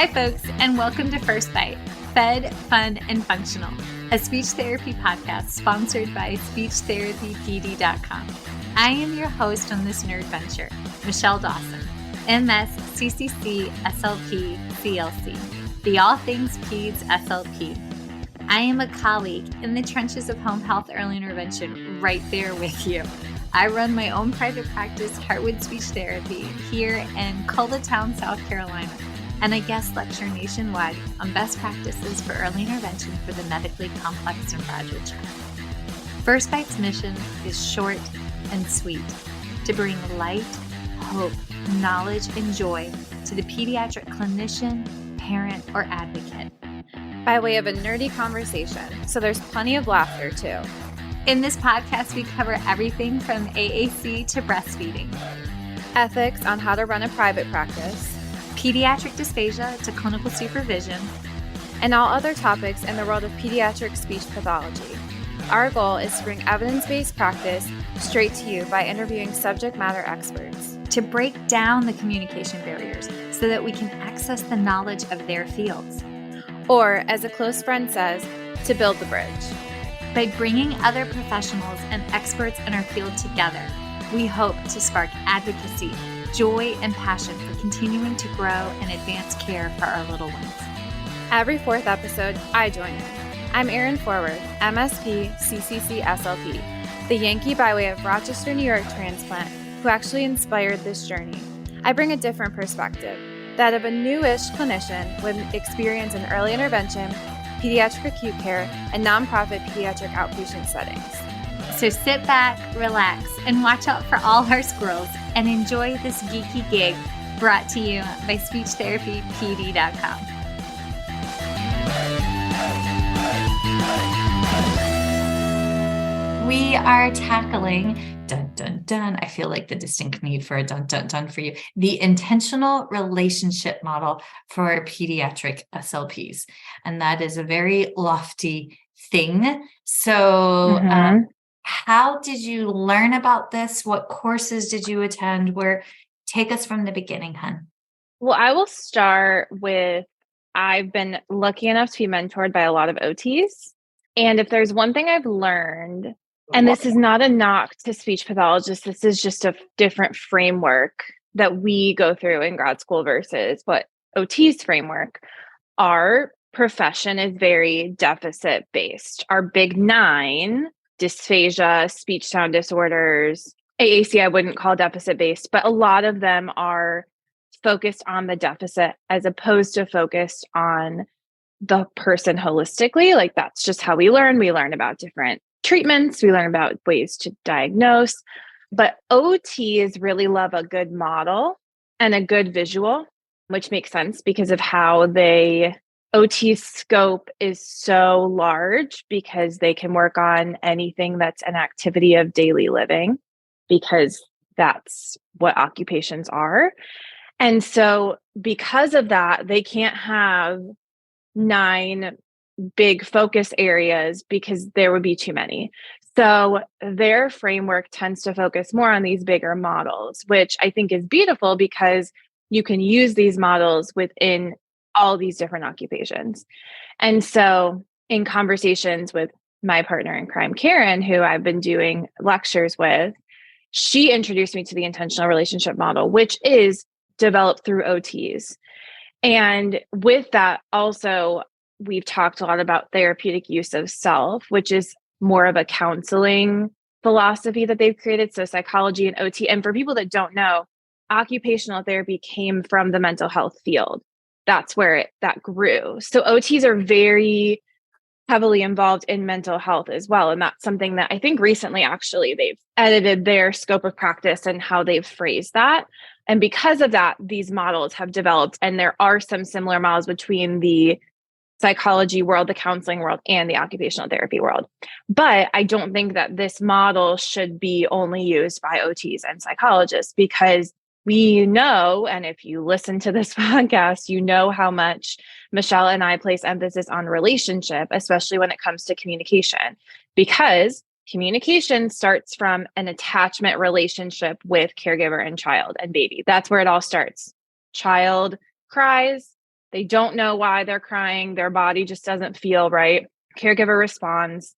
Hi, folks, and welcome to First Bite, Fed, Fun, and Functional, a speech therapy podcast sponsored by SpeechTherapyPD.com. I am your host on this nerd venture, Michelle Dawson, MS, CCC, SLP, CLC, the All Things Peds SLP. I am a colleague in the trenches of home health early intervention right there with you. I run my own private practice, Heartwood Speech Therapy, here in Coletown, South Carolina, and I guest lecture nationwide on best practices for early intervention for the medically complex and fragile child. First Bite's mission is short and sweet, to bring light, hope, knowledge, and joy to the pediatric clinician, parent, or advocate. By way of a nerdy conversation, so there's plenty of laughter too. In this podcast, we cover everything from AAC to breastfeeding, ethics on how to run a private practice, pediatric dysphagia to clinical supervision, and all other topics in the world of pediatric speech pathology. Our goal is to bring evidence-based practice straight to you by interviewing subject matter experts, to break down the communication barriers so that we can access the knowledge of their fields. Or, as a close friend says, to build the bridge. By bringing other professionals and experts in our field together, we hope to spark advocacy, joy, and passion for continuing to grow and advance care for our little ones. Every fourth episode, I join in. I'm Erin Forward, MSP, CCC, SLP, the Yankee by way of Rochester, New York transplant who actually inspired this journey. I bring a different perspective, that of a newish clinician with experience in early intervention, pediatric acute care, and nonprofit pediatric outpatient settings. So sit back, relax, and watch out for all our squirrels and enjoy this geeky gig brought to you by SpeechTherapyPD.com. We are tackling, dun, dun, dun, I feel like the distinct need for a dun, dun, dun for you, the intentional relationship model for pediatric SLPs. And that is a very lofty thing. So how did you learn about this? What courses did you attend? Take us from the beginning, hun. Well, I will start with, I've been lucky enough to be mentored by a lot of OTs. And if there's one thing I've learned, and this is not a knock to speech pathologists, this is just a different framework that we go through in grad school versus what OT's framework. Our profession is very deficit based. Our big 9, dysphagia, speech sound disorders, AAC, I wouldn't call deficit based, but a lot of them are focused on the deficit as opposed to focused on the person holistically. Like that's just how we learn. We learn about different treatments. We learn about ways to diagnose, but OTs really love a good model and a good visual, which makes sense because of how OT scope is so large because they can work on anything that's an activity of daily living because that's what occupations are. And so because of that, they can't have 9 big focus areas because there would be too many. So their framework tends to focus more on these bigger models, which I think is beautiful because you can use these models within all these different occupations. And so in conversations with my partner in crime, Karen, who I've been doing lectures with, she introduced me to the intentional relationship model, which is developed through OTs. And with that, also, we've talked a lot about therapeutic use of self, which is more of a counseling philosophy that they've created. So psychology and OT. And for people that don't know, occupational therapy came from the mental health field. That's where that grew. So OTs are very heavily involved in mental health as well. And that's something that I think recently, actually, they've edited their scope of practice and how they've phrased that. And because of that, these models have developed. And there are some similar models between the psychology world, the counseling world, and the occupational therapy world. But I don't think that this model should be only used by OTs and psychologists because we know, and if you listen to this podcast, you know how much Michelle and I place emphasis on relationship, especially when it comes to communication, because communication starts from an attachment relationship with caregiver and child and baby. That's where it all starts. Child cries, They don't know why they're crying. Their body just doesn't feel right. Caregiver responds,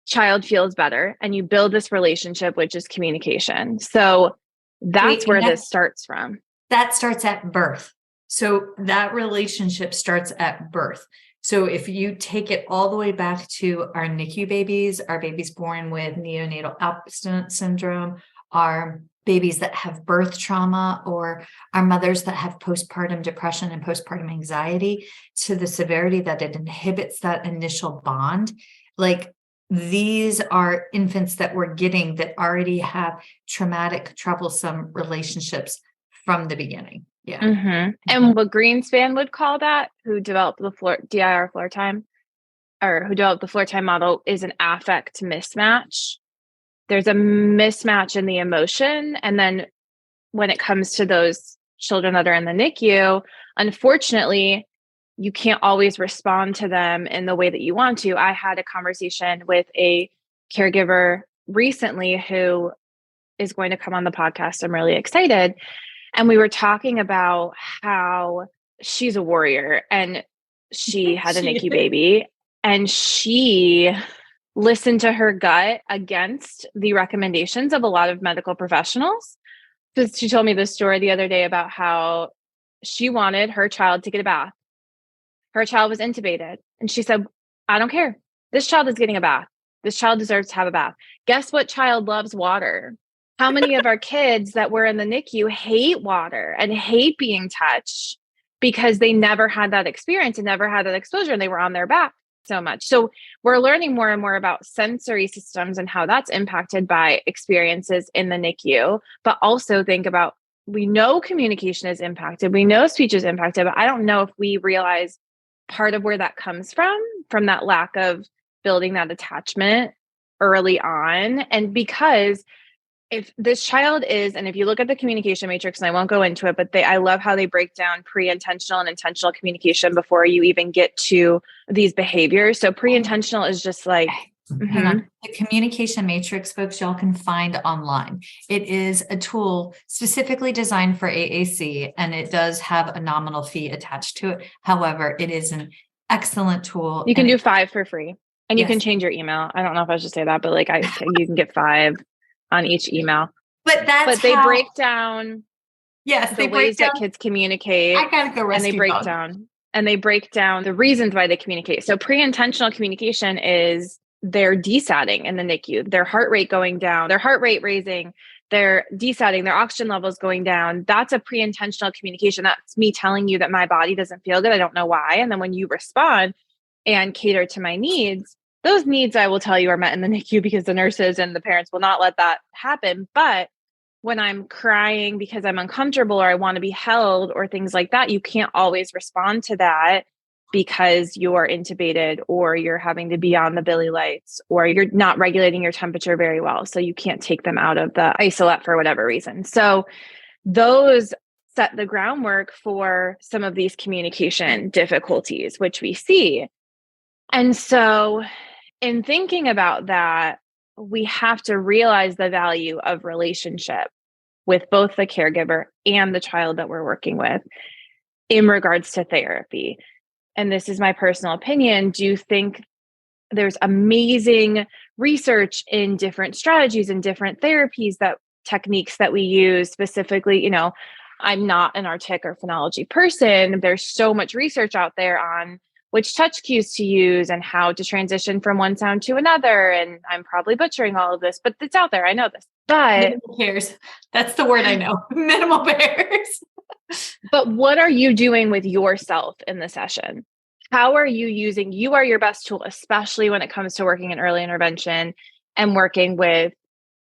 child feels better, and you build this relationship, which is communication. So that's where this starts from. That starts at birth. So that relationship starts at birth. So if you take it all the way back to our NICU babies, our babies born with neonatal abstinence syndrome, our babies that have birth trauma, or our mothers that have postpartum depression and postpartum anxiety, to the severity that it inhibits that initial bond. Like, these are infants that we're getting that already have traumatic, troublesome relationships from the beginning. Yeah. Mm-hmm. And what Greenspan would call that, who developed the DIR floor time, or who developed the floor time model, is an affect mismatch. There's a mismatch in the emotion. And then when it comes to those children that are in the NICU, unfortunately, you can't always respond to them in the way that you want to. I had a conversation with a caregiver recently who is going to come on the podcast. I'm really excited. And we were talking about how she's a warrior and she had a NICU baby, and she listened to her gut against the recommendations of a lot of medical professionals. So she told me this story the other day about how she wanted her child to get a bath. Her child was intubated, and she said, I don't care. This child is getting a bath. This child deserves to have a bath. Guess what child loves water? How many of our kids that were in the NICU hate water and hate being touched because they never had that experience and never had that exposure, and they were on their back so much. So we're learning more and more about sensory systems and how that's impacted by experiences in the NICU, but also think about, we know communication is impacted. We know speech is impacted, but I don't know if we realize part of where that comes from that lack of building that attachment early on. And because if this child is, and if you look at the communication matrix, and I won't go into it, but I love how they break down pre-intentional and intentional communication before you even get to these behaviors. So pre-intentional is just like, hang on. The communication matrix, folks, y'all can find online. It is a tool specifically designed for AAC, and it does have a nominal fee attached to it. However, it is an excellent tool. You can do 5 for free, and you can change your email. I don't know if I should say that, but like you can get 5 on each email. But they break down the ways that kids communicate. I gotta go rescue and they break down the reasons why they communicate. So pre-intentional communication is they're desatting in the NICU, their heart rate going down, their heart rate raising, they're desatting, their oxygen levels going down. That's a pre-intentional communication. That's me telling you that my body doesn't feel good. I don't know why. And then when you respond and cater to my needs, those needs, I will tell you, are met in the NICU because the nurses and the parents will not let that happen. But when I'm crying because I'm uncomfortable or I want to be held or things like that, you can't always respond to that because you're intubated or you're having to be on the Billy lights or you're not regulating your temperature very well. So you can't take them out of the isolate for whatever reason. So those set the groundwork for some of these communication difficulties, which we see. And so in thinking about that, we have to realize the value of relationship with both the caregiver and the child that we're working with in regards to therapy. And this is my personal opinion. Do you think there's amazing research in different strategies and different therapies, that techniques that we use specifically? I'm not an Artic or phonology person. There's so much research out there on which touch cues to use and how to transition from one sound to another. And I'm probably butchering all of this, but it's out there. I know this. But minimal bears. That's the word I know. Minimal bears. But what are you doing with yourself in the session? How are you using, you are your best tool, especially when it comes to working in early intervention and working with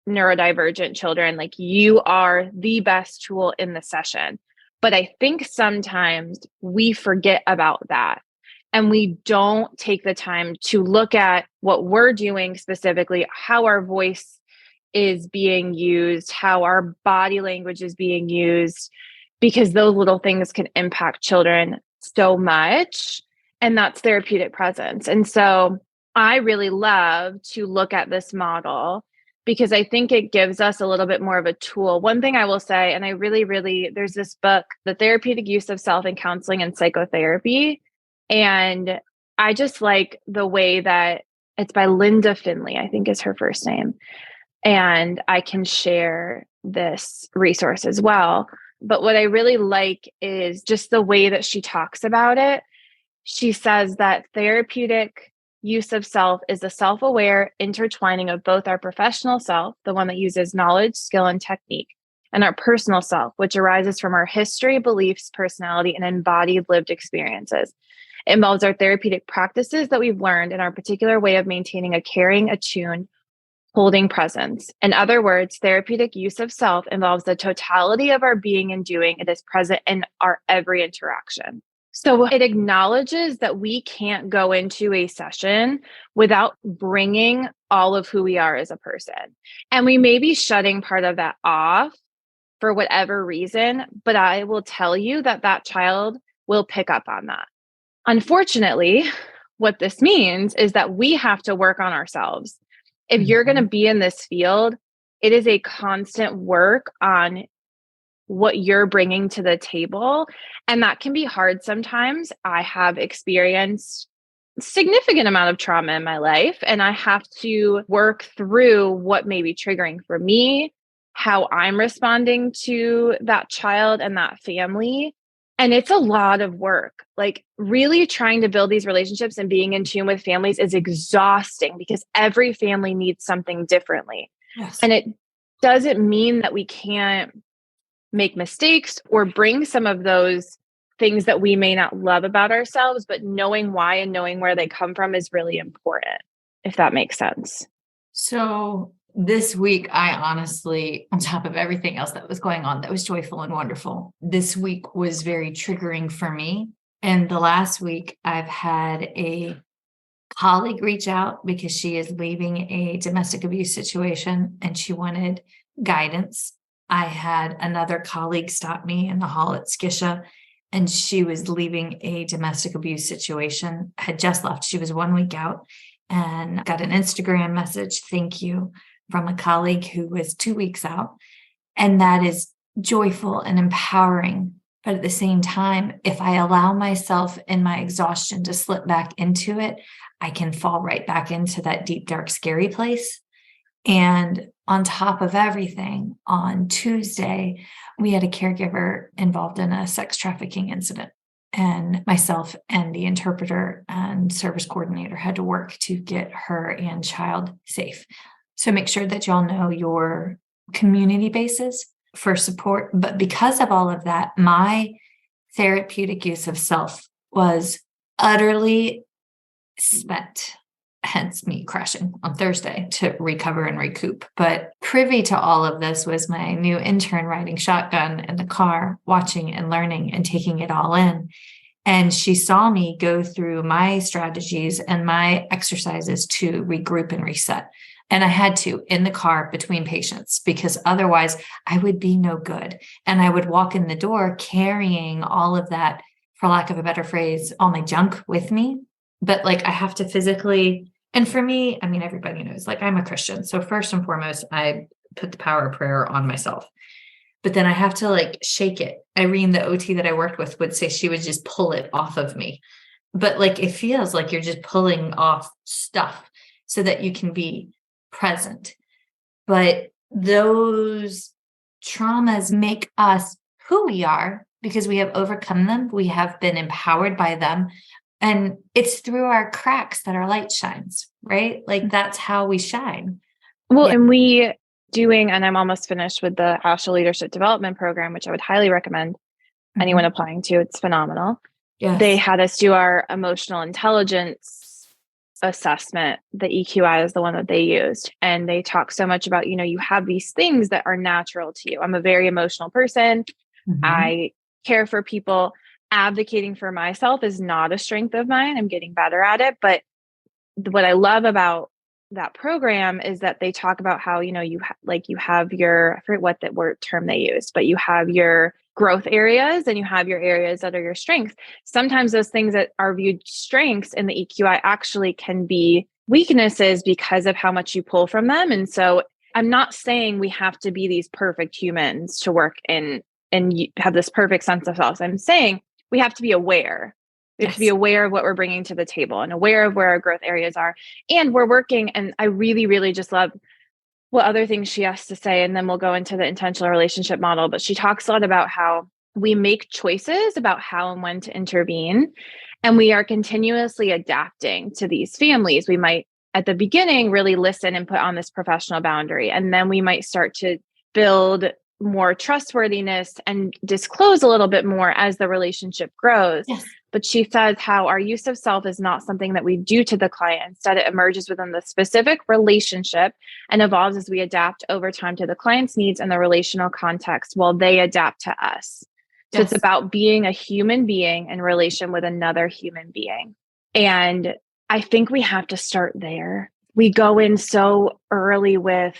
neurodivergent children. Like, you are the best tool in the session. But I think sometimes we forget about that. And we don't take the time to look at what we're doing specifically, how our voice is being used, how our body language is being used, because those little things can impact children so much. And that's therapeutic presence. And so I really love to look at this model because I think it gives us a little bit more of a tool. One thing I will say, and I really, there's this book, The Therapeutic Use of Self in Counseling and Psychotherapy. And I just like the way that it's by Linda Finley, I think is her first name. And I can share this resource as well. But what I really like is just the way that she talks about it. She says that therapeutic use of self is the self-aware intertwining of both our professional self, the one that uses knowledge, skill, and technique, and our personal self, which arises from our history, beliefs, personality, and embodied lived experiences. It involves our therapeutic practices that we've learned and our particular way of maintaining a caring, attuned, holding presence. In other words, therapeutic use of self involves the totality of our being and doing. It is present in our every interaction. So it acknowledges that we can't go into a session without bringing all of who we are as a person. And we may be shutting part of that off for whatever reason, but I will tell you that that child will pick up on that. Unfortunately, what this means is that we have to work on ourselves. If you're going to be in this field, it is a constant work on what you're bringing to the table. And that can be hard sometimes. I have experienced a significant amount of trauma in my life, and I have to work through what may be triggering for me, how I'm responding to that child and that family. And it's a lot of work. Like really trying to build these relationships and being in tune with families is exhausting because every family needs something differently. Yes. And it doesn't mean that we can't make mistakes or bring some of those things that we may not love about ourselves, but knowing why and knowing where they come from is really important, if that makes sense. So this week, I honestly, on top of everything else that was going on, that was joyful and wonderful, this week was very triggering for me. And the last week, I've had a colleague reach out because she is leaving a domestic abuse situation and she wanted guidance. I had another colleague stop me in the hall at Skisha, and she was leaving a domestic abuse situation, had just left. She was 1 week out, and got an Instagram message, thank you, from a colleague who was 2 weeks out. And that is joyful and empowering. But at the same time, if I allow myself in my exhaustion to slip back into it, I can fall right back into that deep, dark, scary place. And on top of everything, on Tuesday, we had a caregiver involved in a sex trafficking incident. And myself and the interpreter and service coordinator had to work to get her and child safe. So make sure that y'all know your community bases for support. But because of all of that, my therapeutic use of self was utterly spent. Hence me crashing on Thursday to recover and recoup. But privy to all of this was my new intern riding shotgun in the car, watching and learning and taking it all in. And she saw me go through my strategies and my exercises to regroup and reset. And I had to in the car between patients, because otherwise I would be no good. And I would walk in the door carrying all of that, for lack of a better phrase, all my junk with me. But like I have to physically, and for me, I mean, everybody knows, like I'm a Christian. So first and foremost, I put the power of prayer on myself. But then I have to like shake it. Irene, the OT that I worked with, would say she would just pull it off of me. But like it feels like you're just pulling off stuff so that you can be present. But those traumas make us who we are because we have overcome them. We have been empowered by them. And it's through our cracks that our light shines, right? Like that's how we shine. Well, Yeah. and we doing, and I'm almost finished with the ASHA Leadership Development Program, which I would highly recommend anyone applying to. It's phenomenal. Yes. They had us do our emotional intelligence assessment. The EQI is the one that they used. And they talk so much about, you have these things that are natural to you. I'm a very emotional person. I care for people. Advocating for myself is not a strength of mine. I'm getting better at it. But what I love about that program is that they talk about how, you have your, I forget what the word term they used, but you have your growth areas and you have your areas that are your strengths. Sometimes those things that are viewed strengths in the EQI actually can be weaknesses because of how much you pull from them. And so I'm not saying we have to be these perfect humans to work and have this perfect sense of self. I'm saying we have to be aware. We have to be aware of what we're bringing to the table and aware of where our growth areas are. And we're working. And I really, really just love what other things she has to say. And then we'll go into the intentional relationship model. But she talks a lot about how we make choices about how and when to intervene. And we are continuously adapting to these families. We might, at the beginning, really listen and put on this professional boundary. And then we might start to build more trustworthiness and disclose a little bit more as the relationship grows. Yes. But she says how our use of self is not something that we do to the client. Instead, it emerges within the specific relationship and evolves as we adapt over time to the client's needs and the relational context while they adapt to us. So it's about being a human being in relation with another human being. And I think we have to start there. We go in so early with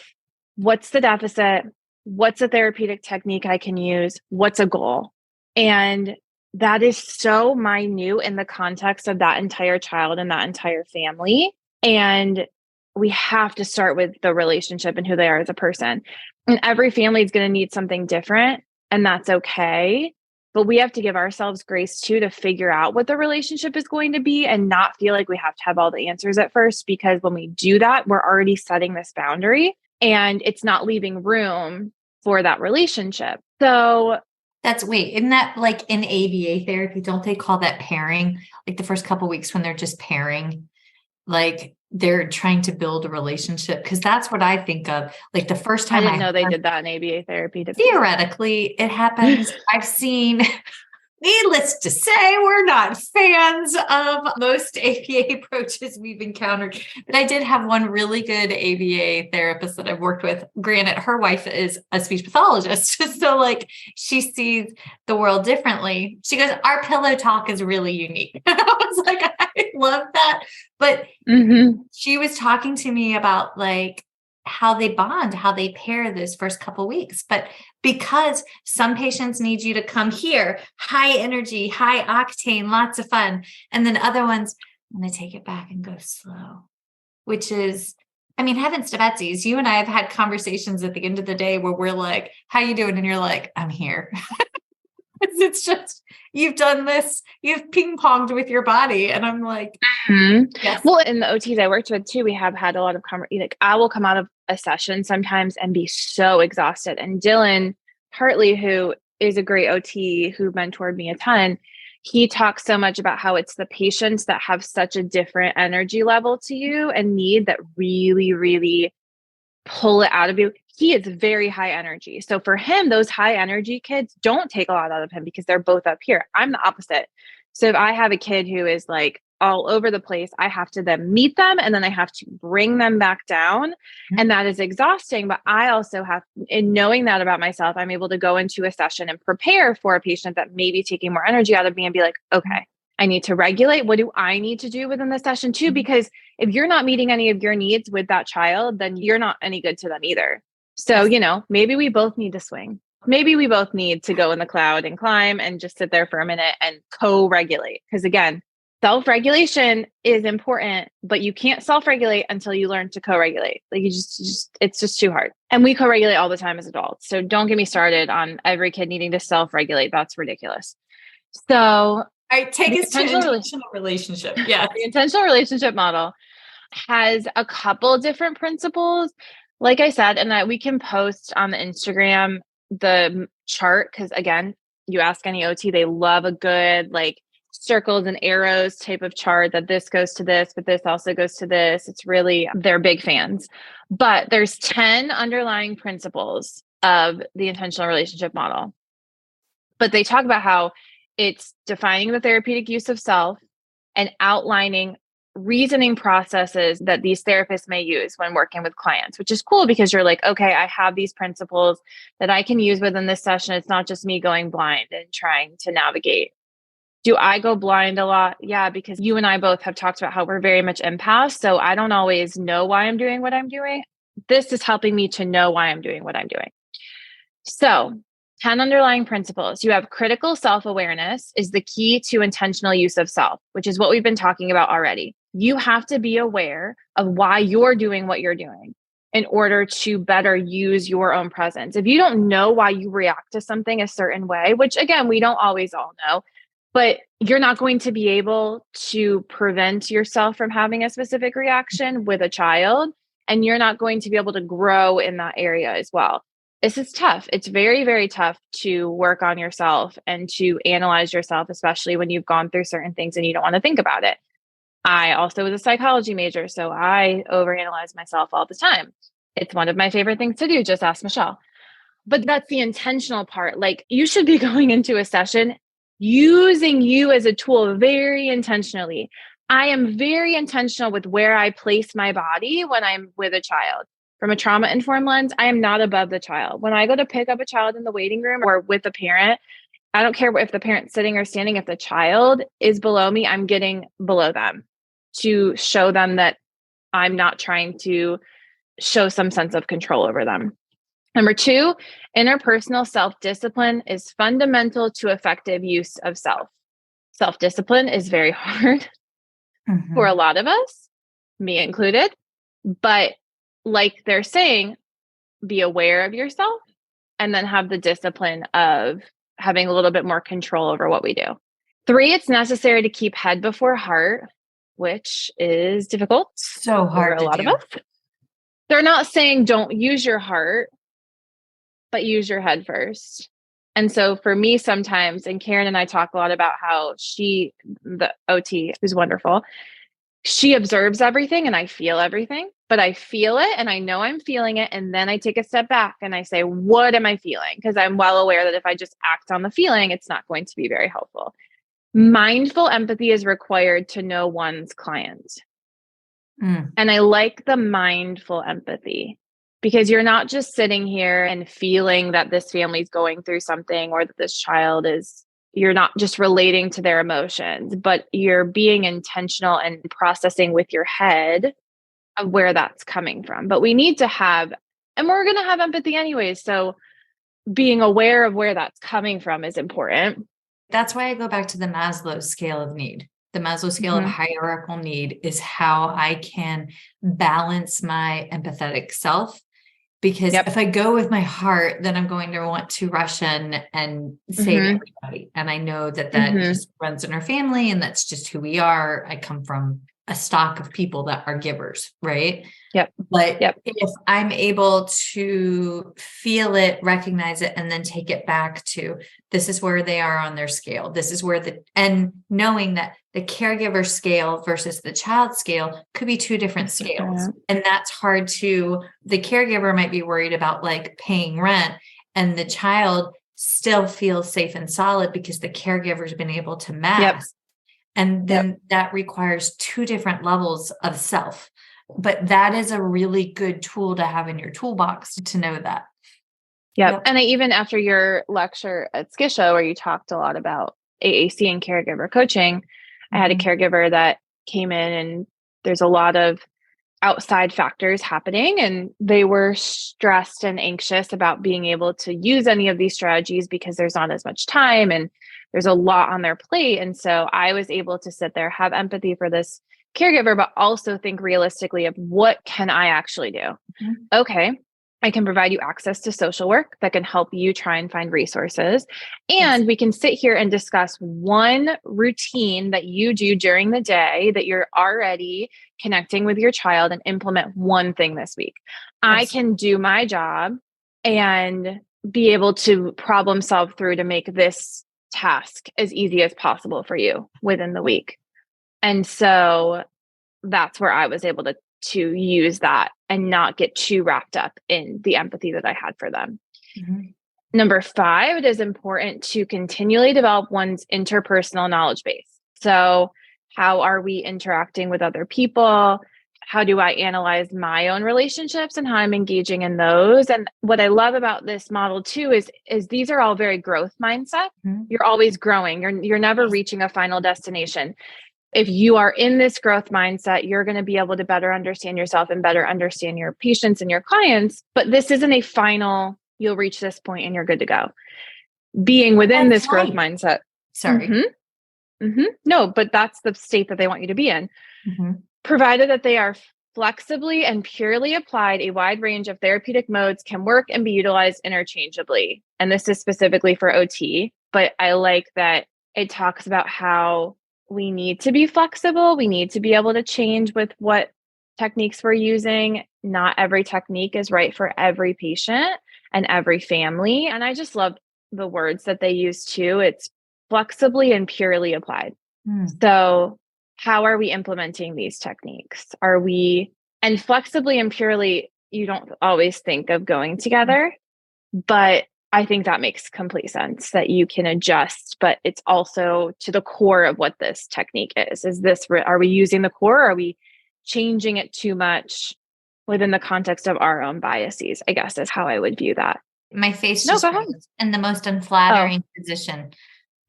what's the deficit? What's a therapeutic technique I can use? What's a goal? And that is so minute in the context of that entire child and that entire family. And we have to start with the relationship and who they are as a person. And every family is going to need something different, and that's okay. But we have to give ourselves grace too to figure out what the relationship is going to be and not feel like we have to have all the answers at first, because when we do that, we're already setting this boundary and it's not leaving room for that relationship. So isn't that like in ABA therapy? Don't they call that pairing? Like the first couple of weeks when they're just pairing, like they're trying to build a relationship. Cause that's what I think of. Like the first time I didn't know they did that in ABA therapy. Theoretically, it happens. I've seen, needless to say, we're not fans of most ABA approaches we've encountered, but I did have one really good ABA therapist that I've worked with. Granted, her wife is a speech pathologist. So like she sees the world differently. She goes, our pillow talk is really unique. I was like, I love that. But she was talking to me about like how they bond, how they pair those first couple weeks. But because some patients need you to come here, high energy, high octane, lots of fun. And then other ones, I'm going to take it back and go slow, which is, I mean, heavens to Betsy's, you and I have had conversations at the end of the day where we're like, how you doing? And you're like, I'm here. It's just, you've done this, you've ping ponged with your body. And I'm like, yes. Well, in the OTs I worked with too, we have had a lot of like I will come out of a session sometimes and be so exhausted. And Dylan Hartley, who is a great OT who mentored me a ton, he talks so much about how it's the patients that have such a different energy level to you and need that really, really pull it out of you. He is very high energy. So for him, those high energy kids don't take a lot out of him because they're both up here. I'm the opposite. So if I have a kid who is like all over the place, I have to then meet them and then I have to bring them back down. And that is exhausting. But I also have, in knowing that about myself, I'm able to go into a session and prepare for a patient that may be taking more energy out of me and be like, okay, I need to regulate. What do I need to do within the session too? Because if you're not meeting any of your needs with that child, then you're not any good to them either. So, you know, maybe we both need to swing. Maybe we both need to go in the cloud and climb and just sit there for a minute and co-regulate. Because again, self-regulation is important, but you can't self-regulate until you learn to co-regulate. Like it's just too hard. And we co-regulate all the time as adults. So don't get me started on every kid needing to self-regulate. That's ridiculous. So all right, take us to intentional relationship. Yeah. The intentional relationship model has a couple different principles. Like I said, and we can post on the Instagram the chart, because again, you ask any OT, they love a good like circles and arrows type of chart that this goes to this, but this also goes to this. It's really, they're big fans. But there's 10 underlying principles of the intentional relationship model. But they talk about how it's defining the therapeutic use of self and outlining reasoning processes that these therapists may use when working with clients, which is cool because you're like, okay, I have these principles that I can use within this session. It's not just me going blind and trying to navigate. Do I go blind a lot? Yeah, because you and I both have talked about how we're very much empaths. So I don't always know why I'm doing what I'm doing. This is helping me to know why I'm doing what I'm doing. So 10 underlying principles. You have critical self-awareness is the key to intentional use of self, which is what we've been talking about already. You have to be aware of why you're doing what you're doing. in order to better use your own presence. If you don't know why you react to something a certain way, which again, we don't always all know, but you're not going to be able to prevent yourself from having a specific reaction with a child, and you're not going to be able to grow in that area as well. This is tough. It's very, very tough to work on yourself and to analyze yourself, especially when you've gone through certain things and you don't want to think about it. I also was a psychology major, so I overanalyze myself all the time. It's one of my favorite things to do. Just ask Michelle. But that's the intentional part. Like, you should be going into a session using you as a tool very intentionally. I am very intentional with where I place my body when I'm with a child. From a trauma-informed lens, I am not above the child. When I go to pick up a child in the waiting room or with a parent, I don't care if the parent's sitting or standing. If the child is below me, I'm getting below them to show them that I'm not trying to show some sense of control over them. Number 2, interpersonal self-discipline is fundamental to effective use of self. Self-discipline is very hard for a lot of us, me included. But like they're saying, be aware of yourself and then have the discipline of having a little bit more control over what we do. 3, it's necessary to keep head before heart, which is difficult. So hard for a lot of us. They're not saying don't use your heart, but use your head first. And so for me sometimes, and Karen and I talk a lot about how the OT, who's wonderful, she observes everything and I feel everything, but I feel it and I know I'm feeling it. And then I take a step back and I say, what am I feeling? Because I'm well aware that if I just act on the feeling, it's not going to be very helpful. Mindful empathy is required to know one's client. And I like the mindful empathy, because you're not just sitting here and feeling that this family's going through something or that this child is, you're not just relating to their emotions, but you're being intentional and processing with your head of where that's coming from. But we need to have, and we're going to have empathy anyways. So being aware of where that's coming from is important. That's why I go back to the Maslow scale of need. The Maslow scale of hierarchical need is how I can balance my empathetic self. Because if I go with my heart, then I'm going to want to rush in and save everybody. And I know that just runs in our family, and that's just who we are. I come from a stock of people that are givers, right? But if I'm able to feel it, recognize it, and then take it back to, this is where they are on their scale. This is where and knowing that the caregiver scale versus the child scale could be 2 different scales. And that's hard the caregiver might be worried about like paying rent, and the child still feels safe and solid because the caregiver's been able to mask. And then that requires 2 different levels of self. But that is a really good tool to have in your toolbox to know that. And even after your lecture at Skisha, where you talked a lot about AAC and caregiver coaching, I had a caregiver that came in, and there's a lot of outside factors happening, and they were stressed and anxious about being able to use any of these strategies because there's not as much time and there's a lot on their plate. And so I was able to sit there, have empathy for this caregiver, but also think realistically of, what can I actually do? Okay, I can provide you access to social work that can help you try and find resources. And we can sit here and discuss one routine that you do during the day that you're already connecting with your child, and implement one thing this week. I can do my job and be able to problem solve through to make this task as easy as possible for you within the week. And so that's where I was able to use that and not get too wrapped up in the empathy that I had for them. Number 5, it is important to continually develop one's interpersonal knowledge base. So how are we interacting with other people? How do I analyze my own relationships and how I'm engaging in those? And what I love about this model too is these are all very growth mindset. You're always growing. You're never reaching a final destination. If you are in this growth mindset, you're going to be able to better understand yourself and better understand your patients and your clients. But this isn't a final, you'll reach this point and you're good to go. Being within this growth mindset. No, but that's the state that they want you to be in. Provided that they are flexibly and purely applied, a wide range of therapeutic modes can work and be utilized interchangeably. And this is specifically for OT, but I like that it talks about how we need to be flexible. We need to be able to change with what techniques we're using. Not every technique is right for every patient and every family. And I just love the words that they use too. It's flexibly and purely applied. So how are we implementing these techniques? And flexibly and purely, you don't always think of going together, but I think that makes complete sense that you can adjust, but it's also to the core of what this technique is. Are we using the core? Or are we changing it too much within the context of our own biases? I guess is how I would view that. My face just froze in the most unflattering position.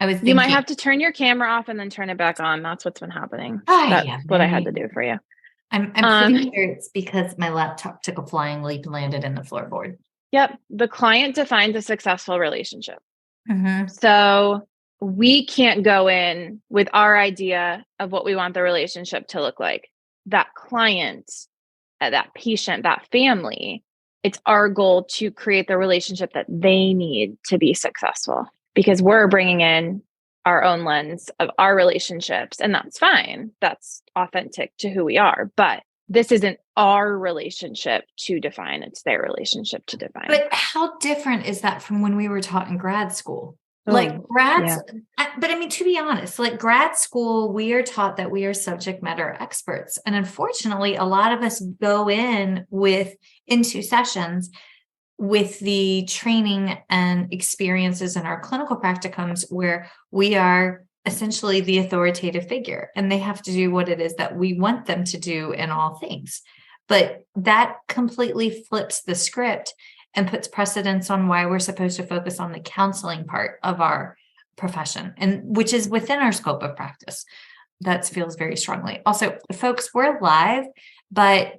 I was thinking, you might have to turn your camera off and then turn it back on. That's what's been happening. That's what I had to do for you. I'm pretty sure it's because my laptop took a flying leap and landed in the floorboard. Yep. The client defines a successful relationship. Mm-hmm. So we can't go in with our idea of what we want the relationship to look like. That client, that patient, that family, it's our goal to create the relationship that they need to be successful, because we're bringing in our own lens of our relationships, and that's fine. That's authentic to who we are, but this isn't our relationship to define. It's their relationship to define. But how different is that from when we were taught in grad school? But I mean, to be honest, like grad school, we are taught that we are subject matter experts. And unfortunately, a lot of us go into sessions with the training and experiences in our clinical practicums where we are essentially the authoritative figure, and they have to do what it is that we want them to do in all things. But that completely flips the script and puts precedence on why we're supposed to focus on the counseling part of our profession, and which is within our scope of practice. That feels very strongly. Also, folks, we're live, but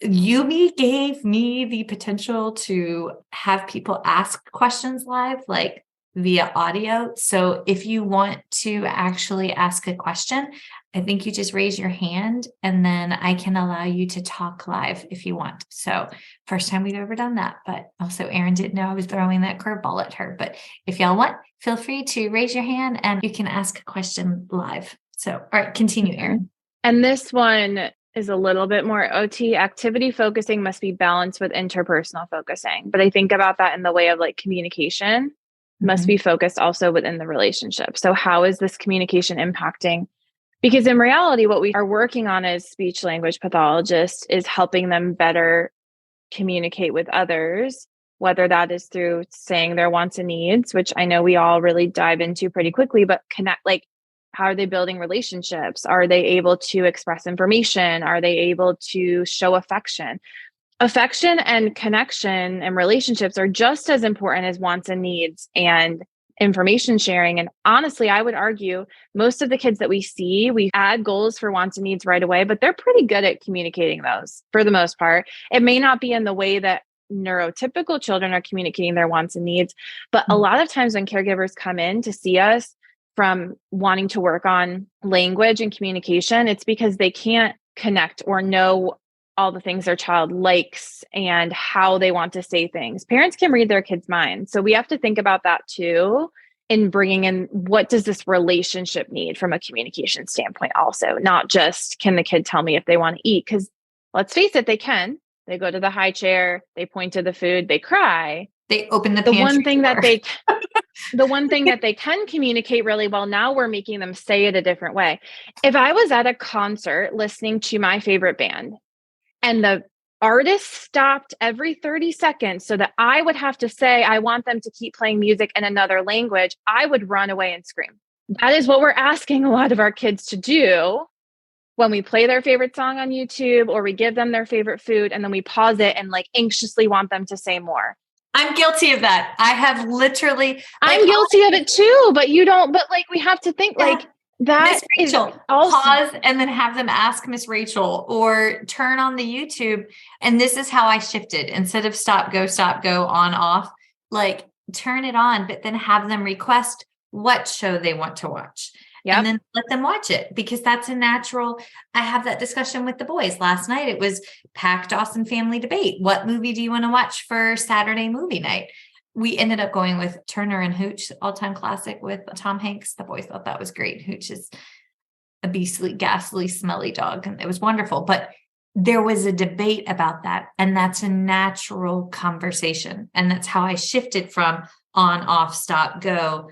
Yumi gave me the potential to have people ask questions live, like via audio. So if you want to actually ask a question, I think you just raise your hand and then I can allow you to talk live if you want. So first time we've ever done that, but also Erin didn't know I was throwing that curveball at her. But if y'all want, feel free to raise your hand and you can ask a question live. So, all right, continue, Erin. And this one is a little bit more OT. Activity focusing must be balanced with interpersonal focusing. But I think about that in the way of like communication must be focused also within the relationship. So how is this communication impacting? Because in reality, what we are working on as speech language pathologists is helping them better communicate with others, whether that is through saying their wants and needs, which I know we all really dive into pretty quickly, but connect, like, how are they building relationships? Are they able to express information? Are they able to show affection? Affection and connection and relationships are just as important as wants and needs and information sharing. And honestly, I would argue most of the kids that we see, we add goals for wants and needs right away, but they're pretty good at communicating those for the most part. It may not be in the way that neurotypical children are communicating their wants and needs, but a lot of times when caregivers come in to see us from wanting to work on language and communication, it's because they can't connect or know all the things their child likes and how they want to say things. Parents can read their kids' minds. So we have to think about that too in bringing in what does this relationship need from a communication standpoint also, not just can the kid tell me if they want to eat? Because let's face it, they can. They go to the high chair, they point to the food, they cry. They open the pantry door. The one thing that they can communicate really well, now we're making them say it a different way. If I was at a concert listening to my favorite band, and the artist stopped every 30 seconds so that I would have to say, I want them to keep playing music in another language, I would run away and scream. That is what we're asking a lot of our kids to do when we play their favorite song on YouTube or we give them their favorite food and then we pause it and like anxiously want them to say more. I'm guilty of that. I have literally. I'm guilty of it too, but you don't, but like we have to think like, that Miss Rachel, pause and then have them ask Miss Rachel or turn on the YouTube. And this is how I shifted. Instead of stop, go, on, off, like turn it on, but then have them request what show they want to watch. and then let them watch it, because that's a natural. I have that discussion with the boys. Last night it was Pack Dawson family debate. What movie do you want to watch for Saturday movie night? We ended up going with Turner and Hooch, all-time classic with Tom Hanks. The boys thought that was great. Hooch is a beastly, ghastly, smelly dog, and it was wonderful. But there was a debate about that, and that's a natural conversation. And that's how I shifted from on, off, stop, go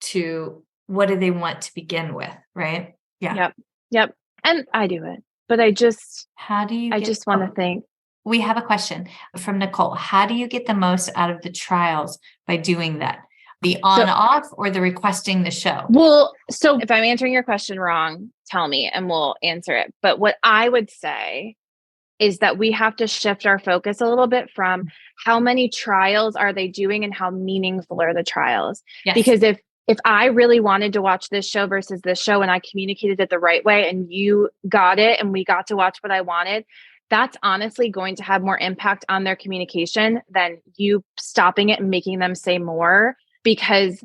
to what do they want to begin with, right? Yeah. Yep. And I do it, but I just want to think. We have a question from Nicole. How do you get the most out of the trials by doing that? The on, off, or the requesting the show? Well, so if I'm answering your question wrong, tell me and we'll answer it. But what I would say is that we have to shift our focus a little bit from how many trials are they doing and how meaningful are the trials? Yes. Because if I really wanted to watch this show versus this show and I communicated it the right way and you got it and we got to watch what I wanted, that's honestly going to have more impact on their communication than you stopping it and making them say more, because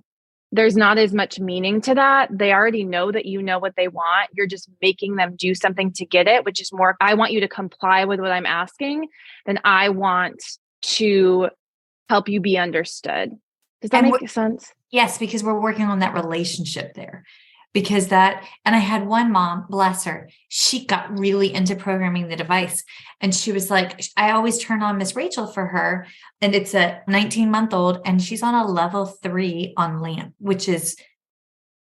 there's not as much meaning to that. They already know that you know what they want. You're just making them do something to get it, which is more, I want you to comply with what I'm asking than I want to help you be understood. Does that make sense? Yes, because we're working on that relationship there. And I had one mom, bless her, she got really into programming the device. And she was like, I always turn on Miss Rachel for her. And it's a 19-month-old, and she's on a level 3 on LAMP, which is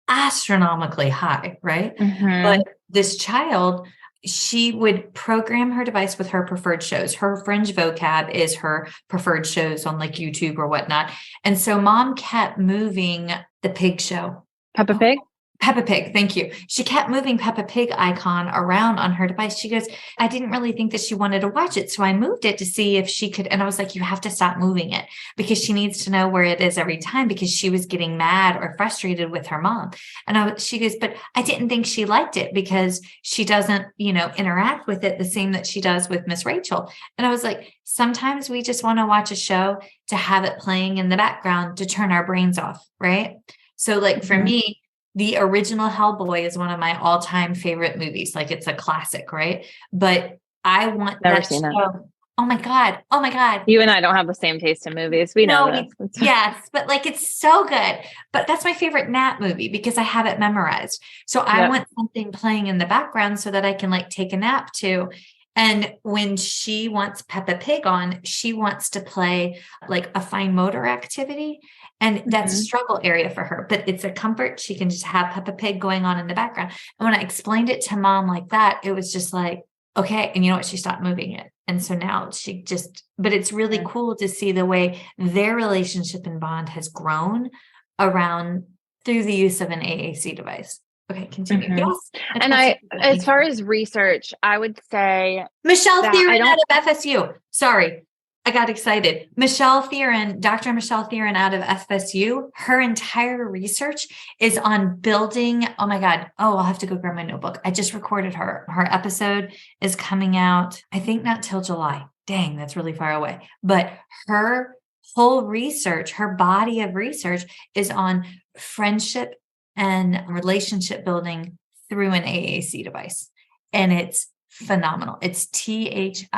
astronomically high, right? Mm-hmm. But this child, she would program her device with her preferred shows. Her fringe vocab is her preferred shows on like YouTube or whatnot. And so mom kept moving the pig show. Peppa Pig? Peppa Pig, thank you. She kept moving Peppa Pig icon around on her device. She goes, I didn't really think that she wanted to watch it. So I moved it to see if she could. And I was like, you have to stop moving it, because she needs to know where it is every time, because she was getting mad or frustrated with her mom. And she goes, but I didn't think she liked it because she doesn't, interact with it the same that she does with Miss Rachel. And I was like, sometimes we just want to watch a show to have it playing in the background to turn our brains off. Right. So like for me, the original Hellboy is one of my all-time favorite movies. Like, it's a classic, right? But I want that show. Oh my God. You and I don't have the same taste in movies. We know this. Yes, but like, it's so good. But that's my favorite Nat movie because I have it memorized. So I want something playing in the background so that I can like take a nap too. And when she wants Peppa Pig on, she wants to play like a fine motor activity. And that's a struggle area for her, but it's a comfort. She can just have Peppa Pig going on in the background. And when I explained it to mom like that, it was just like, okay. And you know what? She stopped moving it. And so now but it's really cool to see the way their relationship and bond has grown around through the use of an AAC device. Okay, continue. Yes. And as far as research, I would say Michelle Theron out of FSU. Sorry, I got excited. Dr. Michelle Theron out of FSU, her entire research is on building. Oh my God. Oh, I'll have to go grab my notebook. I just recorded her. Her episode is coming out, I think not till July. Dang, that's really far away. But her whole research, her body of research is on friendship and relationship building through an AAC device. And it's phenomenal. It's THIERRIEN,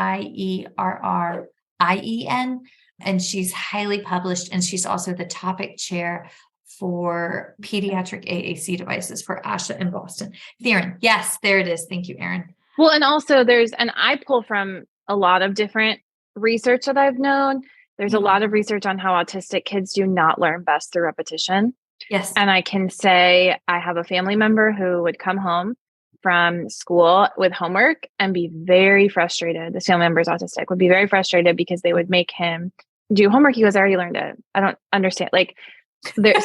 and she's highly published. And she's also the topic chair for pediatric AAC devices for ASHA in Boston. Theron. Yes, there it is. Thank you, Erin. Well, and also I pull from a lot of different research that I've known. There's a lot of research on how autistic kids do not learn best through repetition. Yes. And I can say I have a family member who would come home from school with homework and be very frustrated. This family member is autistic, would be very frustrated because they would make him do homework. He goes, I already learned it. I don't understand.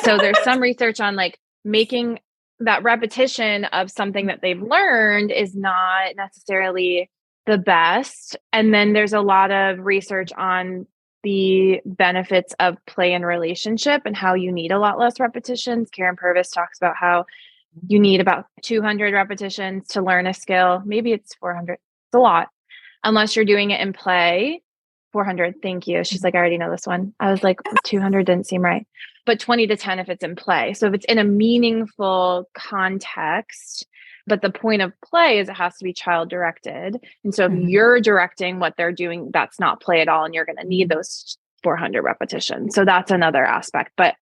So there's some research on like making that repetition of something that they've learned is not necessarily the best. And then there's a lot of research on the benefits of play and relationship and how you need a lot less repetitions. Karen Purvis talks about how you need about 200 repetitions to learn a skill. Maybe it's 400. It's a lot. Unless you're doing it in play. 400. Thank you. She's like, I already know this one. I was like, 200 didn't seem right. but 20 to 10 if it's in play. So if it's in a meaningful context, but the point of play is it has to be child directed. And so if you're directing what they're doing, that's not play at all. And you're going to need those 400 repetitions. So that's another aspect, but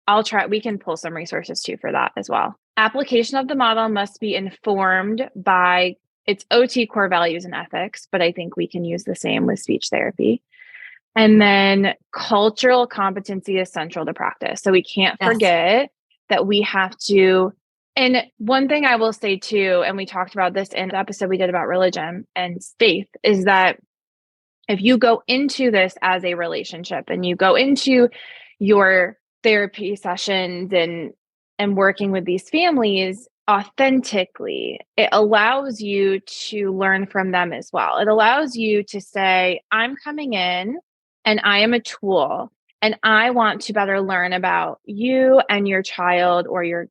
we can pull some resources too for that as well. Application of the model must be informed by its OT core values and ethics, but I think we can use the same with speech therapy. And then cultural competency is central to practice. So we can't forget that we have to. And one thing I will say too, and we talked about this in the episode we did about religion and faith, is that if you go into this as a relationship and you go into your therapy sessions and working with these families authentically, it allows you to learn from them as well. It allows you to say, I'm coming in and I am a tool and I want to better learn about you and your child or your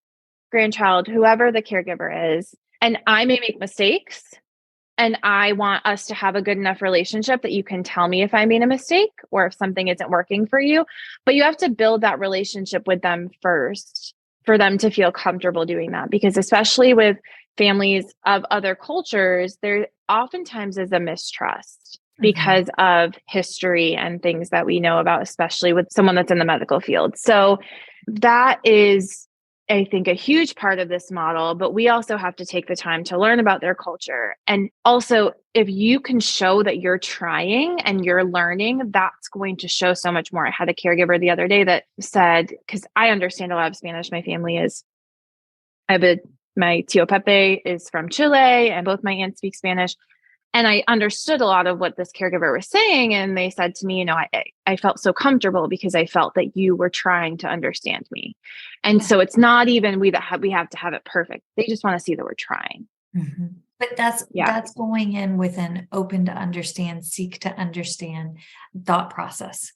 grandchild, whoever the caregiver is. And I may make mistakes. And I want us to have a good enough relationship that you can tell me if I made a mistake or if something isn't working for you. But you have to build that relationship with them first for them to feel comfortable doing that. Because especially with families of other cultures, there oftentimes is a mistrust because of history and things that we know about, especially with someone that's in the medical field. So that is, I think, a huge part of this model, but we also have to take the time to learn about their culture. And also, if you can show that you're trying and you're learning, that's going to show so much more. I had a caregiver the other day that said, because I understand a lot of Spanish, my tío Pepe is from Chile and both my aunts speak Spanish. And I understood a lot of what this caregiver was saying. And they said to me, I felt so comfortable because I felt that you were trying to understand me. And so it's not even we have to have it perfect. They just want to see that we're trying. But that's going in with an open to understand, seek to understand thought process.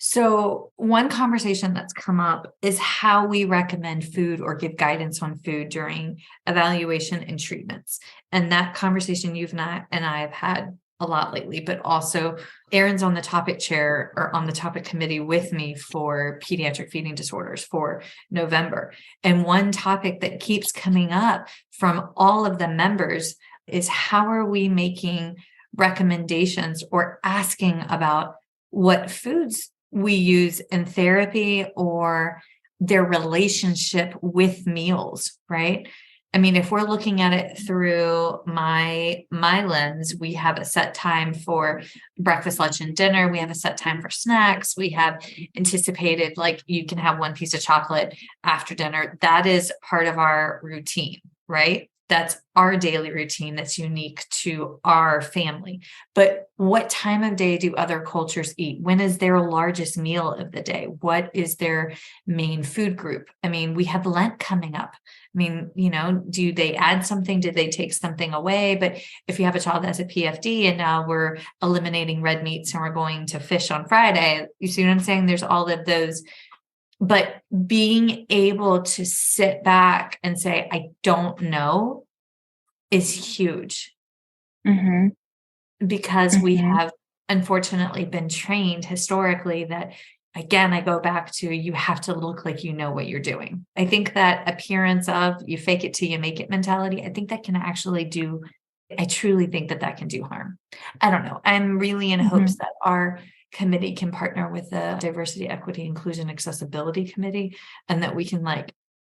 So one conversation that's come up is how we recommend food or give guidance on food during evaluation and treatments. And that conversation you and I have had a lot lately, but also Erin's on the topic chair or on the topic committee with me for pediatric feeding disorders for November. And one topic that keeps coming up from all of the members is how are we making recommendations or asking about what foods we use in therapy or their relationship with meals, right? I mean, if we're looking at it through my lens, we have a set time for breakfast, lunch, and dinner. We have a set time for snacks. We have anticipated, like, you can have one piece of chocolate after dinner. That is part of our routine, right? That's our daily routine that's unique to our family. But what time of day do other cultures eat? When is their largest meal of the day? What is their main food group? I mean, we have Lent coming up. I mean, do they add something? Did they take something away? But if you have a child that's a PFD and now we're eliminating red meats and we're going to fish on Friday, you see what I'm saying? There's all of those. But being able to sit back and say, I don't know, is huge. Because we have unfortunately been trained historically that, again, I go back to, you have to look like you know what you're doing. I think that appearance of you fake it till you make it mentality, I think that can actually I truly think that can do harm. I don't know. I'm really in hopes that our committee can partner with the Diversity, Equity, Inclusion, Accessibility Committee, and that we can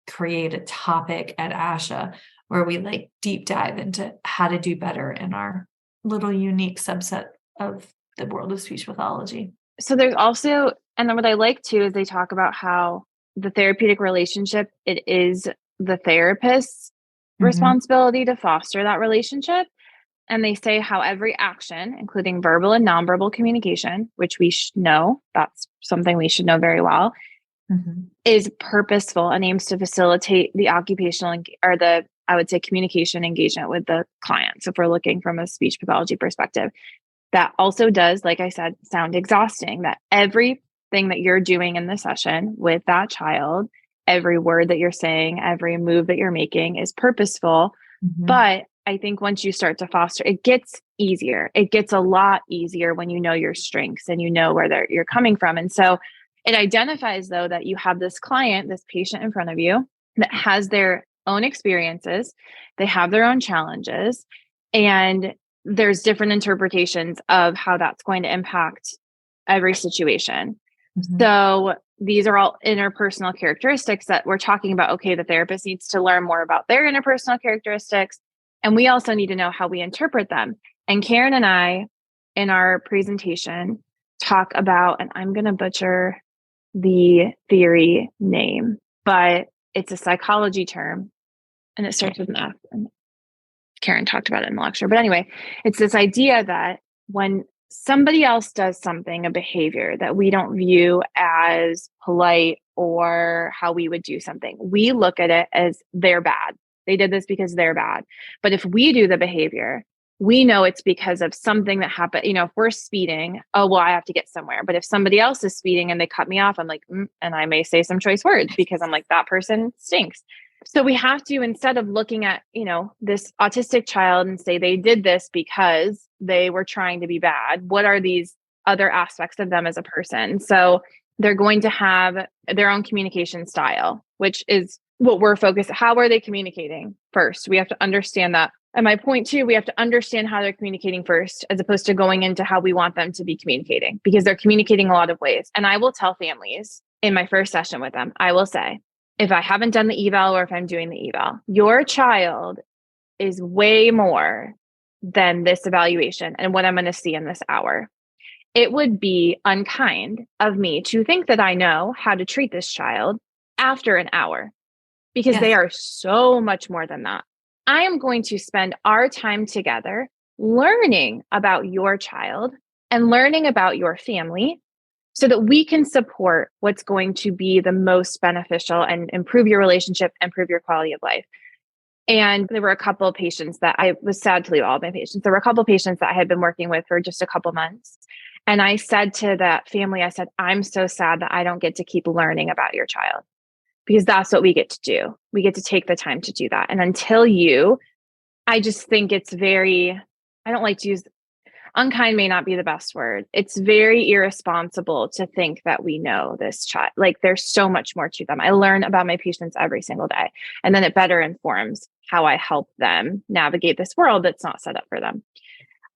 create a topic at ASHA where we deep dive into how to do better in our little unique subset of the world of speech pathology. So there's also, and then what I like too, is they talk about how the therapeutic relationship, it is the therapist's responsibility to foster that relationship. And they say how every action, including verbal and nonverbal communication, which we know, that's something we should know very well, is purposeful and aims to facilitate the occupational I would say communication engagement with the client. So if we're looking from a speech pathology perspective, that also does, like I said, sound exhausting, that everything that you're doing in the session with that child, every word that you're saying, every move that you're making is purposeful. But I think once you start to foster, it gets easier. It gets a lot easier when you know your strengths and you know where you're coming from. And so It identifies, though, that you have this client, this patient in front of you that has their own experiences, they have their own challenges, and there's different interpretations of how that's going to impact every situation. Mhm. So these are all interpersonal characteristics that we're talking about. Okay, the therapist needs to learn more about their interpersonal characteristics, and we also need to know how we interpret them. And Karen and I, in our presentation, talk about, and I'm going to butcher the theory name, but it's a psychology term and it starts with an F. And Karen talked about it in the lecture. But anyway, it's this idea that when somebody else does something, a behavior that we don't view as polite or how we would do something, we look at it as they're bad. They did this because they're bad. But if we do the behavior, we know it's because of something that happened. If we're speeding, oh, well, I have to get somewhere. But if somebody else is speeding and they cut me off, I'm like, and I may say some choice words because I'm like, that person stinks. So we have to, instead of looking at, this autistic child and say they did this because they were trying to be bad, what are these other aspects of them as a person? So they're going to have their own communication style, which is what we're focused. How are they communicating first? We have to understand that. And my point too, we have to understand how they're communicating first, as opposed to going into how we want them to be communicating, because they're communicating a lot of ways. And I will tell families in my first session with them, I will say, if I haven't done the eval or if I'm doing the eval, your child is way more than this evaluation and what I'm going to see in this hour. It would be unkind of me to think that I know how to treat this child after an hour, because they are so much more than that. I am going to spend our time together learning about your child and learning about your family so that we can support what's going to be the most beneficial and improve your relationship, improve your quality of life. And there were a couple of patients that I was sad to leave all of my patients. There were a couple of patients that I had been working with for just a couple months. And I said to that family, I said, I'm so sad that I don't get to keep learning about your child, because that's what we get to do. We get to take the time to do that. And I just think it's I don't like to use, unkind may not be the best word. It's very irresponsible to think that we know this child. Like, there's so much more to them. I learn about my patients every single day, and then it better informs how I help them navigate this world that's not set up for them.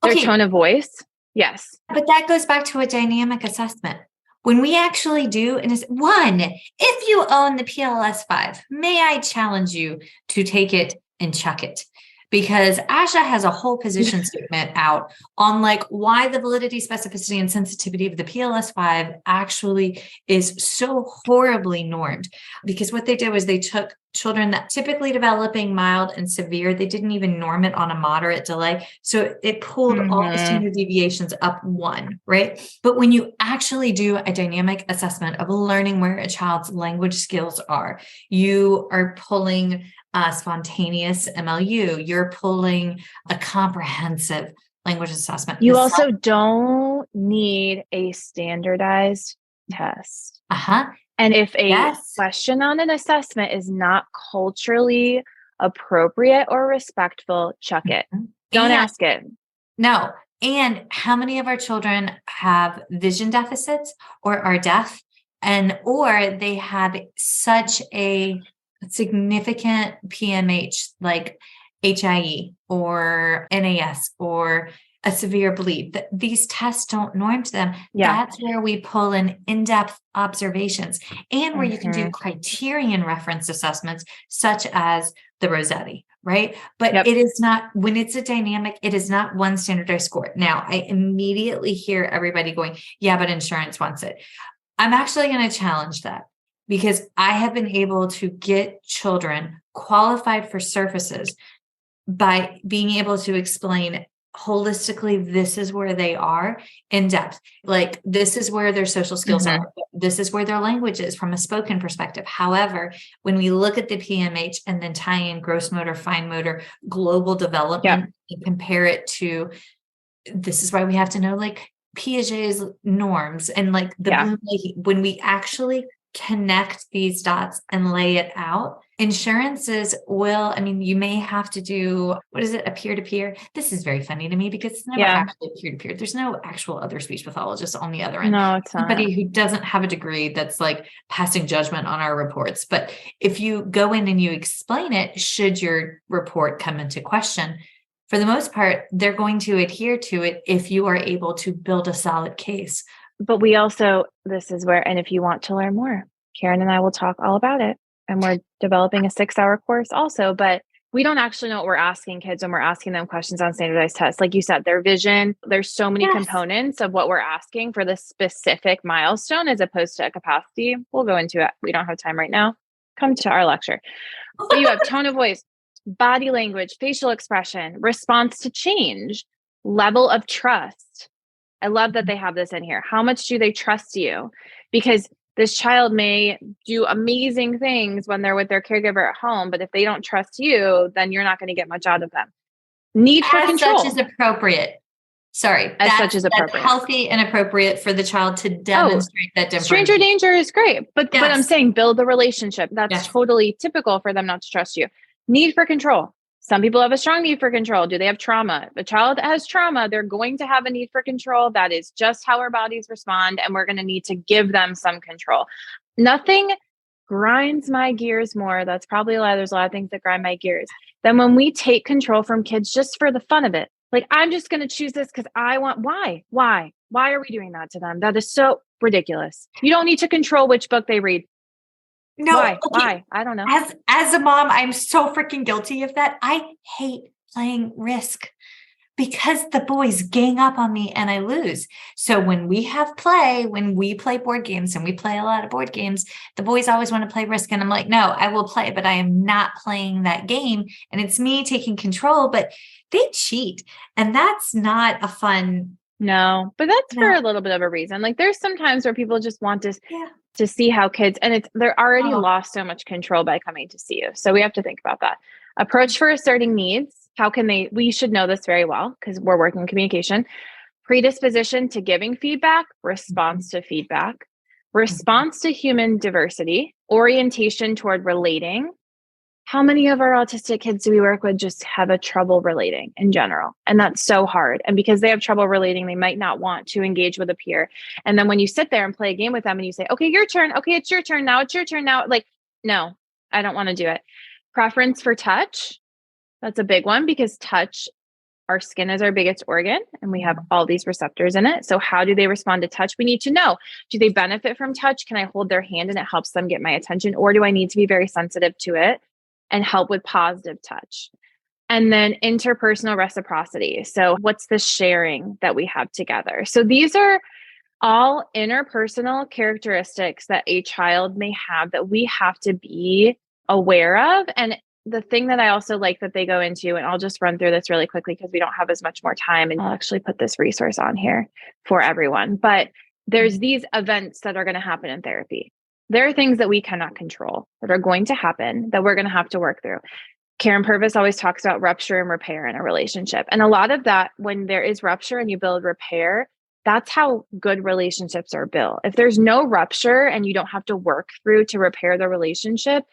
Their tone of voice. Yes. But that goes back to a dynamic assessment. When we actually do, and is one, if you own the PLS 5, may I challenge you to take it and chuck it? Because Asha has a whole position statement out on why the validity, specificity, and sensitivity of the PLS 5 actually is so horribly normed. Because what they did was they took children that typically developing mild and severe, they didn't even norm it on a moderate delay. So it pulled all the standard deviations up one, right? But when you actually do a dynamic assessment of learning where a child's language skills are, you are pulling spontaneous MLU, you're pulling a comprehensive language assessment. You also don't need a standardized test. And if a question on an assessment is not culturally appropriate or respectful, chuck it. Don't ask it. No. And how many of our children have vision deficits or are deaf, or they have such a significant PMH like HIE or NAS or a severe bleed, that these tests don't norm to them. That's where we pull in in-depth observations, and where you can do criterion reference assessments such as the Rossetti, right? But it is not, when it's a dynamic, it is not one standardized score. Now, I immediately hear everybody going, yeah, but insurance wants it. I'm actually going to challenge that, because I have been able to get children qualified for services by being able to explain holistically, this is where they are in depth. Like, this is where their social skills are. This is where their language is from a spoken perspective. However, when we look at the PMH and then tie in gross motor, fine motor, global development, and compare it to, this is why we have to know Piaget's norms and when we actually connect these dots and lay it out Insurances will, I mean, you may have to do, what is it, a peer-to-peer? This is very funny to me because it's never actually peer-to-peer. There's no actual other speech pathologist on the other end. No, it's not. Somebody who doesn't have a degree that's like passing judgment on our reports. But if you go in and you explain it, should your report come into question, for the most part, they're going to adhere to it if you are able to build a solid case. But we also, this is where, and if you want to learn more, Karen and I will talk all about it. And we're developing a 6-hour course also, but we don't actually know what we're asking kids when we're asking them questions on standardized tests. Like you said, their vision, there's so many components of what we're asking for the specific milestone as opposed to a capacity. We'll go into it. We don't have time right now. Come to our lecture. But you have tone of voice, body language, facial expression, response to change, level of trust. I love that they have this in here. How much do they trust you? Because this child may do amazing things when they're with their caregiver at home, but if they don't trust you, then you're not going to get much out of them. Need for control. As such is appropriate. Sorry. As such is appropriate. That's healthy and appropriate for the child to demonstrate that difference. Stranger danger is great. But I'm saying build the relationship. That's totally typical for them not to trust you. Need for control. Some people have a strong need for control. Do they have trauma? If a child has trauma, they're going to have a need for control. That is just how our bodies respond. And we're going to need to give them some control. Nothing grinds my gears more. That's probably a lie. There's a lot of things that grind my gears. Then when we take control from kids just for the fun of it, like I'm just going to choose this because I want, why are we doing that to them? That is so ridiculous. You don't need to control which book they read. No, Why? I don't know. As a mom, I'm so freaking guilty of that. I hate playing Risk because the boys gang up on me and I lose. So when we play board games, and we play a lot of board games, the boys always want to play Risk. And I'm like, no, I will play, but I am not playing that game. And it's me taking control, but they cheat. And that's not a fun. No, but that's for a little bit of a reason. Like there's some times where people just want to see how kids, and they're already lost so much control by coming to see you. So we have to think about that. Approach for asserting needs. How can we should know this very well because we're working in communication. Predisposition to giving feedback, response to feedback, response to human diversity, orientation toward relating. How many of our autistic kids do we work with just have a trouble relating in general? And that's so hard. And because they have trouble relating, they might not want to engage with a peer. And then when you sit there and play a game with them and you say, okay, your turn. Okay, it's your turn. Now it's your turn. Now, like, no, I don't want to do it. Preference for touch. That's a big one because touch, our skin is our biggest organ and we have all these receptors in it. So how do they respond to touch? We need to know, do they benefit from touch? Can I hold their hand and it helps them get my attention? Or do I need to be very sensitive to it and help with positive touch? And then interpersonal reciprocity. So what's the sharing that we have together? So these are all interpersonal characteristics that a child may have that we have to be aware of. And the thing that I also like that they go into, and I'll just run through this really quickly because we don't have as much more time, and I'll actually put this resource on here for everyone. But there's these events that are going to happen in therapy. There are things that we cannot control that are going to happen that we're going to have to work through. Karen Purvis always talks about rupture and repair in a relationship. And a lot of that, when there is rupture and you build repair, that's how good relationships are built. If there's no rupture and you don't have to work through to repair the relationship,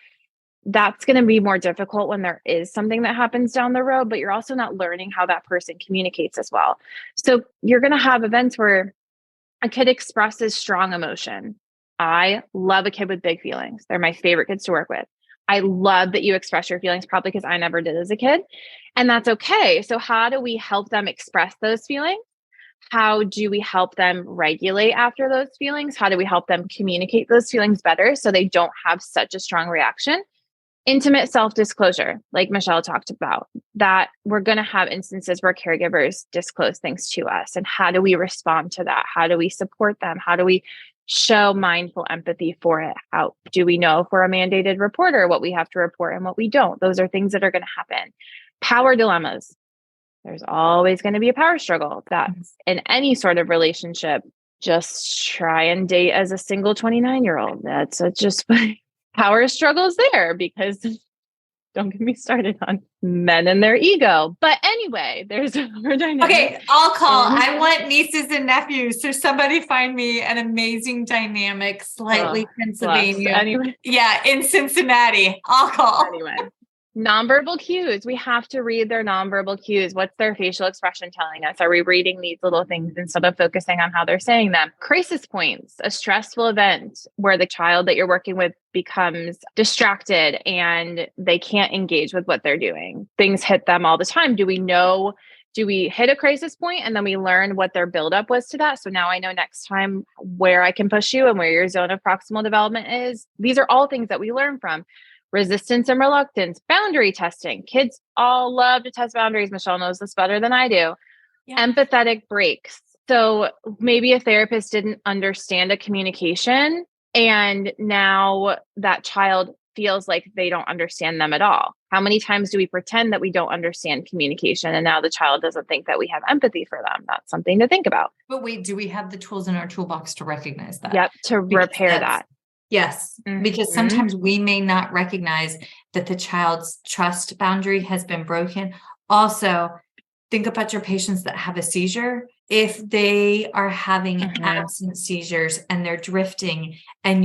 that's going to be more difficult when there is something that happens down the road, but you're also not learning how that person communicates as well. So you're going to have events where a kid expresses strong emotion. I love a kid with big feelings. They're my favorite kids to work with. I love that you express your feelings, probably because I never did as a kid. And that's okay. So how do we help them express those feelings? How do we help them regulate after those feelings? How do we help them communicate those feelings better so they don't have such a strong reaction? Intimate self-disclosure, like Michelle talked about, that we're going to have instances where caregivers disclose things to us. And how do we respond to that? How do we support them? How do we show mindful empathy for it? How do we know if we're a mandated reporter, what we have to report and what we don't? Those are things that are going to happen. Power dilemmas. There's always going to be a power struggle. That's in any sort of relationship. Just try and date as a single 29-year-old. That's just power struggles there because don't get me started on men and their ego. But anyway, there's more dynamics. Okay, I'll call. I want nieces and nephews. So somebody find me an amazing dynamic, slightly Pennsylvania. Anyway. Yeah, in Cincinnati. I'll call. Anyway. Nonverbal cues. We have to read their nonverbal cues. What's their facial expression telling us? Are we reading these little things instead of focusing on how they're saying them? Crisis points, a stressful event where the child that you're working with becomes distracted and they can't engage with what they're doing. Things hit them all the time. Do we hit a crisis point and then we learn what their buildup was to that? So now I know next time where I can push you and where your zone of proximal development is. These are all things that we learn from. Resistance and reluctance, boundary testing. Kids all love to test boundaries. Michelle knows this better than I do. Yeah. Empathetic breaks. So maybe a therapist didn't understand a communication and now that child feels like they don't understand them at all. How many times do we pretend that we don't understand communication and now the child doesn't think that we have empathy for them? That's something to think about. But wait, do we have the tools in our toolbox to recognize that? Yep, to repair that. Yes, because sometimes we may not recognize that the child's trust boundary has been broken. Also, think about your patients that have a seizure. If they are having absent seizures and they're drifting and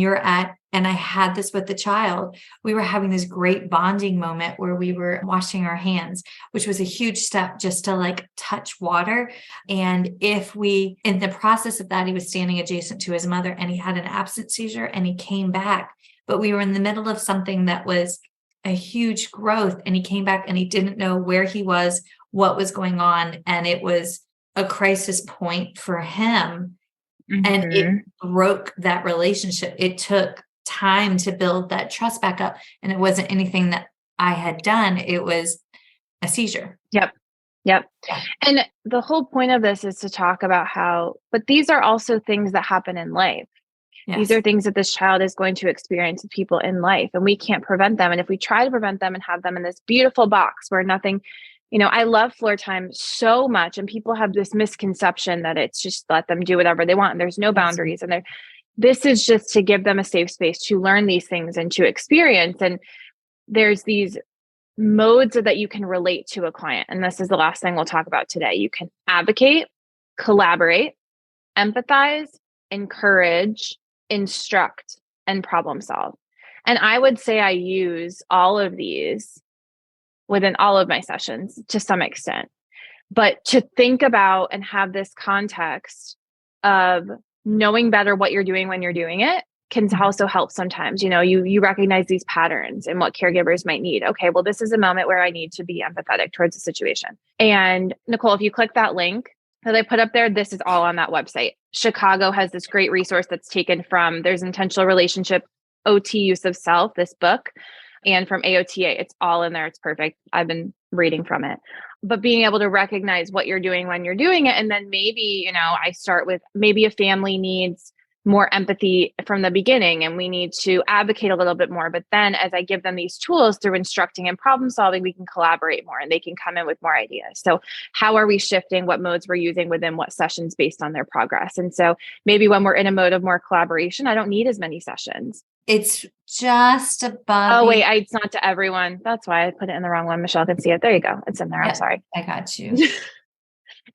and I had this with the child, we were having this great bonding moment where we were washing our hands, which was a huge step just to like touch water. And in the process of that, he was standing adjacent to his mother and he had an absent seizure and he came back, but we were in the middle of something that was a huge growth and he came back and he didn't know where he was, what was going on. And it was a crisis point for him. And it broke that relationship. It took time to build that trust back up. And it wasn't anything that I had done. It was a seizure. Yep. And the whole point of this is to talk about but these are also things that happen in life. Yes. These are things that this child is going to experience with people in life and we can't prevent them. And if we try to prevent them and have them in this beautiful box where nothing, I love floor time so much and people have this misconception that it's just let them do whatever they want. And there's no boundaries and this is just to give them a safe space to learn these things and to experience. And there's these modes that you can relate to a client. And this is the last thing we'll talk about today. You can advocate, collaborate, empathize, encourage, instruct, and problem solve. And I would say I use all of these within all of my sessions to some extent. But to think about and have this context of knowing better what you're doing when you're doing it can also help sometimes. You recognize these patterns and what caregivers might need. Okay, well, this is a moment where I need to be empathetic towards the situation. And Nicole, if you click that link that I put up there, this is all on that website. Chicago has this great resource that's taken from There's Intentional Relationship, OT Use of Self, this book, and from AOTA. It's all in there. It's perfect. I've been reading from it. But being able to recognize what you're doing when you're doing it. And then maybe, I start with maybe a family needs more empathy from the beginning and we need to advocate a little bit more. But then as I give them these tools through instructing and problem solving, we can collaborate more and they can come in with more ideas. So how are we shifting what modes we're using within what sessions based on their progress? And so maybe when we're in a mode of more collaboration, I don't need as many sessions. It's just above. Oh, wait, it's not to everyone. That's why I put it in the wrong one. Michelle can see it. There you go. It's in there. I'm sorry. I got you.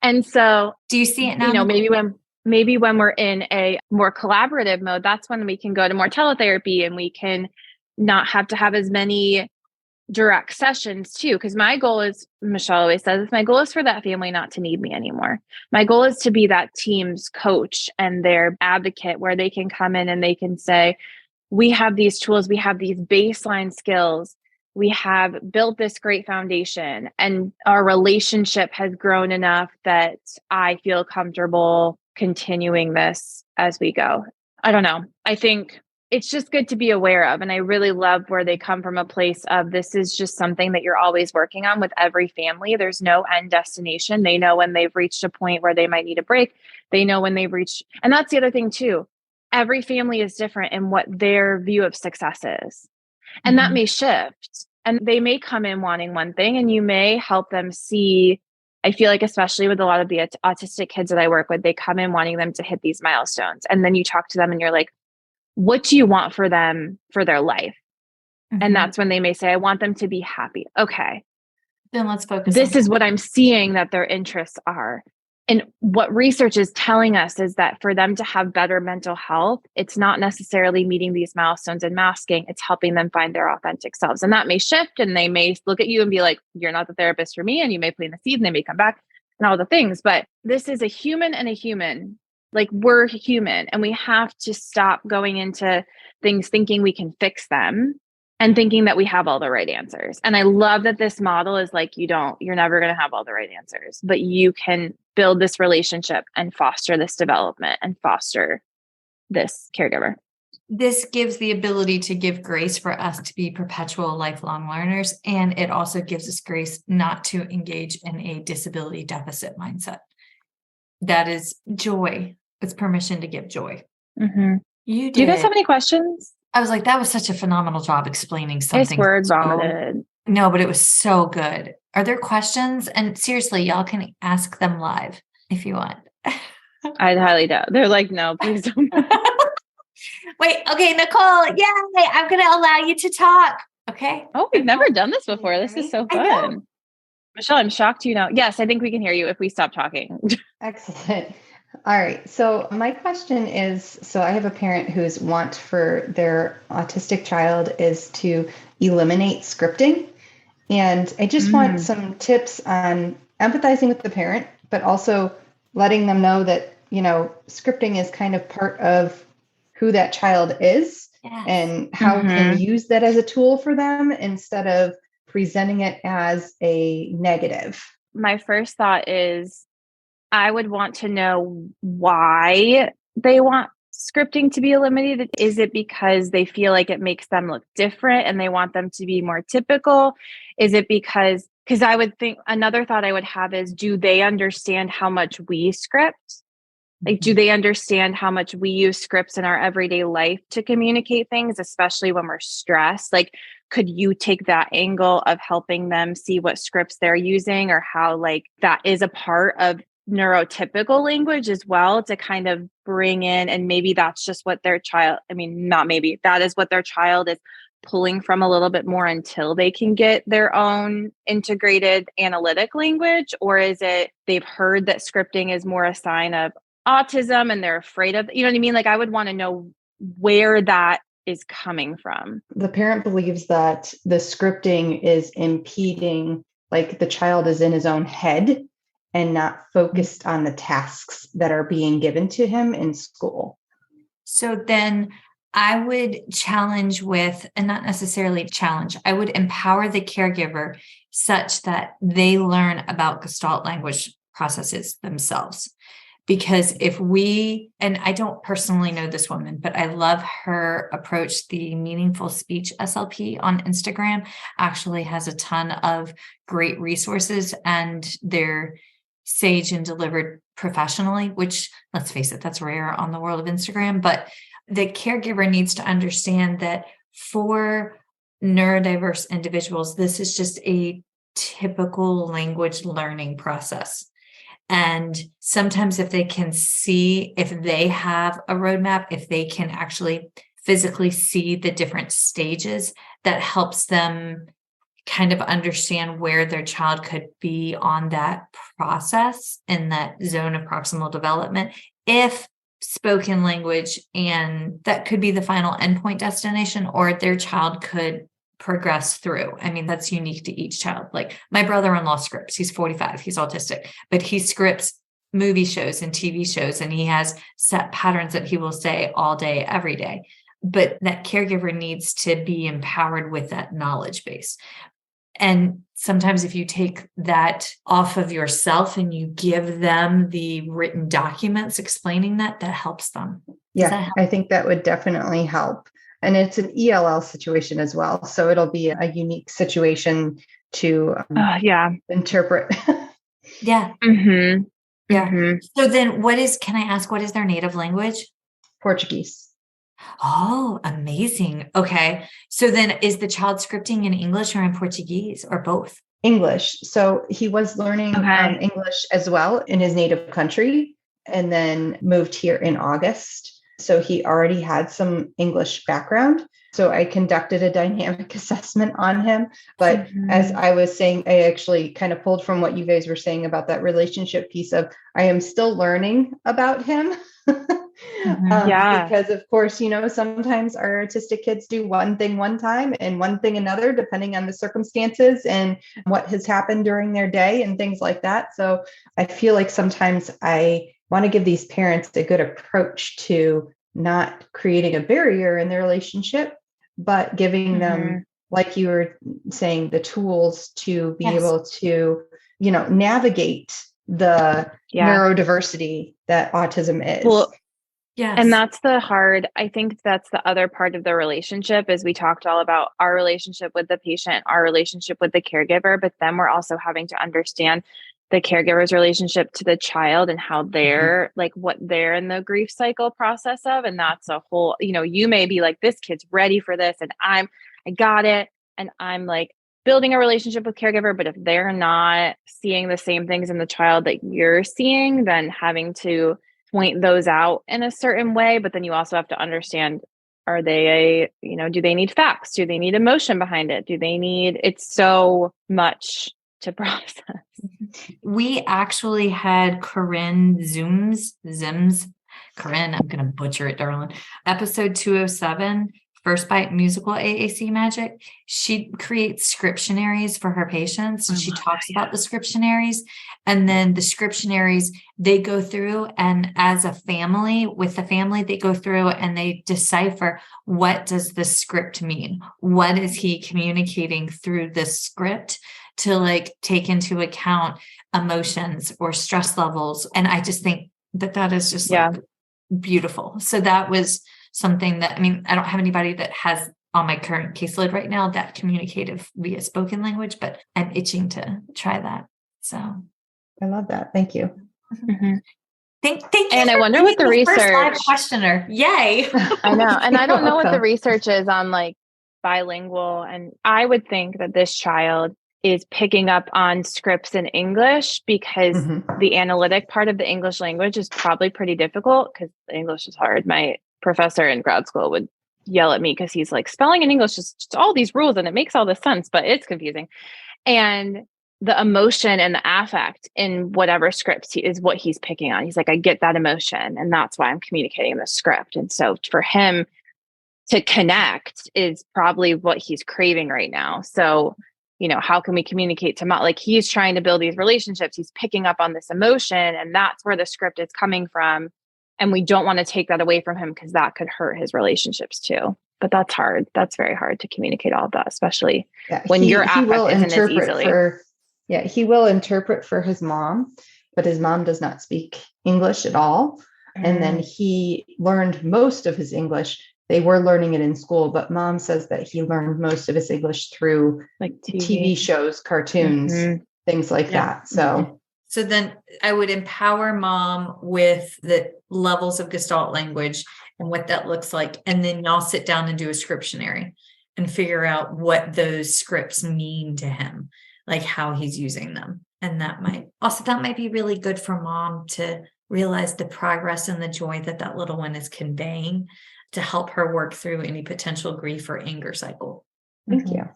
And so, do you see it now? Maybe when we're in a more collaborative mode, that's when we can go to more teletherapy and we can not have to have as many direct sessions too. Because my goal is, Michelle always says this, my goal is for that family not to need me anymore. My goal is to be that team's coach and their advocate where they can come in and they can say, we have these tools, we have these baseline skills, we have built this great foundation, and our relationship has grown enough that I feel comfortable continuing this as we go. I don't know. I think it's just good to be aware of. And I really love where they come from a place of this is just something that you're always working on with every family. There's no end destination. They know when they've reached a point where they might need a break. They know when they've reached, and that's the other thing too. Every family is different in what their view of success is. And that may shift. And they may come in wanting one thing and you may help them see. I feel like, especially with a lot of the autistic kids that I work with, they come in wanting them to hit these milestones. And then you talk to them and you're like, what do you want for them for their life? And that's when they may say, I want them to be happy. Okay. Then let's focus. This is what I'm seeing that their interests are. And what research is telling us is that for them to have better mental health, it's not necessarily meeting these milestones and masking, it's helping them find their authentic selves. And that may shift, and they may look at you and be like, you're not the therapist for me. And you may plant the seed and they may come back and all the things. But this is a human and a human. Like, we're human, and we have to stop going into things thinking we can fix them and thinking that we have all the right answers. And I love that this model is like, you're never going to have all the right answers, but you can build this relationship and foster this development and foster this caregiver. This gives the ability to give grace for us to be perpetual lifelong learners. And it also gives us grace not to engage in a disability deficit mindset. That is joy. It's permission to give joy. Mm-hmm. Do you guys have any questions? I was like, that was such a phenomenal job explaining something. It's word vomited. No, but it was so good. Are there questions? And seriously, y'all can ask them live if you want. I'd highly doubt. They're like, no, please don't. Wait, okay, Nicole, yay, I'm going to allow you to talk. Okay. Oh, we've never done this before. This is so fun. Michelle, I'm shocked you now. Yes, I think we can hear you if we stop talking. Excellent. All right. So my question is, so I have a parent whose want for their autistic child is to eliminate scripting. And I just want some tips on empathizing with the parent, but also letting them know that, scripting is kind of part of who that child is and how can use that as a tool for them instead of presenting it as a negative. My first thought is, I would want to know why they want scripting to be eliminated. Is it because they feel like it makes them look different and they want them to be more typical? Is it because I would think another thought I would have is, do they understand how much we script? Like, do they understand how much we use scripts in our everyday life to communicate things, especially when we're stressed? Like, could you take that angle of helping them see what scripts they're using, or how like that is a part of neurotypical language as well, to kind of bring in, and maybe that's just what their child, not maybe, that is what their child is pulling from a little bit more until they can get their own integrated analytic language? Or is it they've heard that scripting is more a sign of autism and they're afraid of, you know what I mean? Like, I would want to know where that is coming from. The parent believes that the scripting is impeding, like the child is in his own head and not focused on the tasks that are being given to him in school. So then I would challenge with, and not necessarily challenge, I would empower the caregiver such that they learn about Gestalt language processes themselves. Because if we, and I don't personally know this woman, but I love her approach. The Meaningful Speech SLP on Instagram actually has a ton of great resources, and they're sage and delivered professionally, which, let's face it, that's rare on the world of Instagram. But the caregiver needs to understand that for neurodiverse individuals, this is just a typical language learning process. And sometimes if they can see, if they have a roadmap, if they can actually physically see the different stages, that helps them kind of understand where their child could be on that process in that zone of proximal development. If spoken language, and that could be the final endpoint destination, or their child could progress through. That's unique to each child. Like my brother-in-law scripts, he's 45, he's autistic, but he scripts movie shows and TV shows, and he has set patterns that he will say all day, every day. But that caregiver needs to be empowered with that knowledge base. And sometimes if you take that off of yourself and you give them the written documents explaining that helps them. I think that would definitely help. And it's an ELL situation as well. So it'll be a unique situation to interpret. Yeah. Mm-hmm. Yeah. Mm-hmm. So then can I ask, what is their native language? Portuguese. Oh, amazing. Okay. So then is the child scripting in English or in Portuguese, or both? English. So he was learning English as well in his native country, and then moved here in August. So he already had some English background. So I conducted a dynamic assessment on him. But as I was saying, I actually kind of pulled from what you guys were saying about that relationship piece of I am still learning about him. Because of course, sometimes our autistic kids do one thing one time and one thing another, depending on the circumstances and what has happened during their day and things like that. So I feel like sometimes I want to give these parents a good approach to not creating a barrier in their relationship, but giving them, like you were saying, the tools to be able to, navigate the neurodiversity that autism is. Well, and that's I think that's the other part of the relationship is we talked all about our relationship with the patient, our relationship with the caregiver, but then we're also having to understand the caregiver's relationship to the child and how they're like what they're in the grief cycle process of. And that's a whole, you may be like, this kid's ready for this and I got it. And I'm like building a relationship with caregiver, but if they're not seeing the same things in the child that you're seeing, then having to point those out in a certain way. But then you also have to understand, are they do they need facts? Do they need emotion behind it? It's so much to process. We actually had Corinne Zims. Corinne, I'm going to butcher it, darling. Episode 207, First Bite Musical AAC Magic. She creates scriptionaries for her patients. And she talks about the scriptionaries. And then the scriptionaries, they go through and as a family, with the family, they go through and they decipher what does the script mean? What is he communicating through this script to like take into account emotions or stress levels? And I just think that is just like beautiful. So that was something that, I don't have anybody that has on my current caseload right now that communicative via spoken language, but I'm itching to try that. So I love that. Thank you. Thank you. And I wonder what the research first live questioner. Yay. I know. And I don't know what the research is on like bilingual. And I would think that this child is picking up on scripts in English because the analytic part of the English language is probably pretty difficult because English is hard. My professor in grad school would yell at me because he's like, spelling in English is just all these rules and it makes all this sense, but it's confusing. And the emotion and the affect in whatever script is what he's picking on. He's like, I get that emotion and that's why I'm communicating the script. And so for him to connect is probably what he's craving right now. So, how can we communicate to mom? Like he's trying to build these relationships. He's picking up on this emotion and that's where the script is coming from. And we don't want to take that away from him because that could hurt his relationships too. But that's hard. That's very hard to communicate all of that, especially when your affect isn't as easily. He will interpret for his mom, but his mom does not speak English at all. And then he learned most of his English. They were learning it in school, but mom says that he learned most of his English through like TV shows, cartoons, things like that. So then I would empower mom with the levels of Gestalt language and what that looks like. And then y'all sit down and do a scriptionary and figure out what those scripts mean to him, like how he's using them. And that might be really good for mom to realize the progress and the joy that little one is conveying to help her work through any potential grief or anger cycle. Thank you.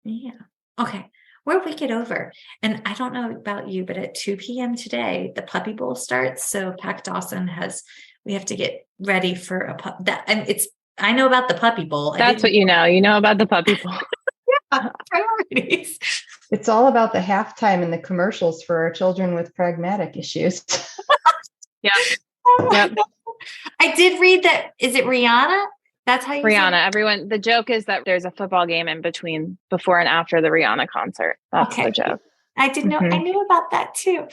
Yeah. Okay. We're wicked over. And I don't know about you, but at 2 p.m. today, the puppy bowl starts. So Pac Dawson we have to get ready for I know about the puppy bowl. That's what you know about the puppy bowl. Priorities. It's all about the halftime and the commercials for our children with pragmatic issues. Yep. I did read that. Is it Rihanna? That's how you Rihanna. Everyone. The joke is that there's a football game in between before and after the Rihanna concert. That's the joke. I didn't know. I knew about that too.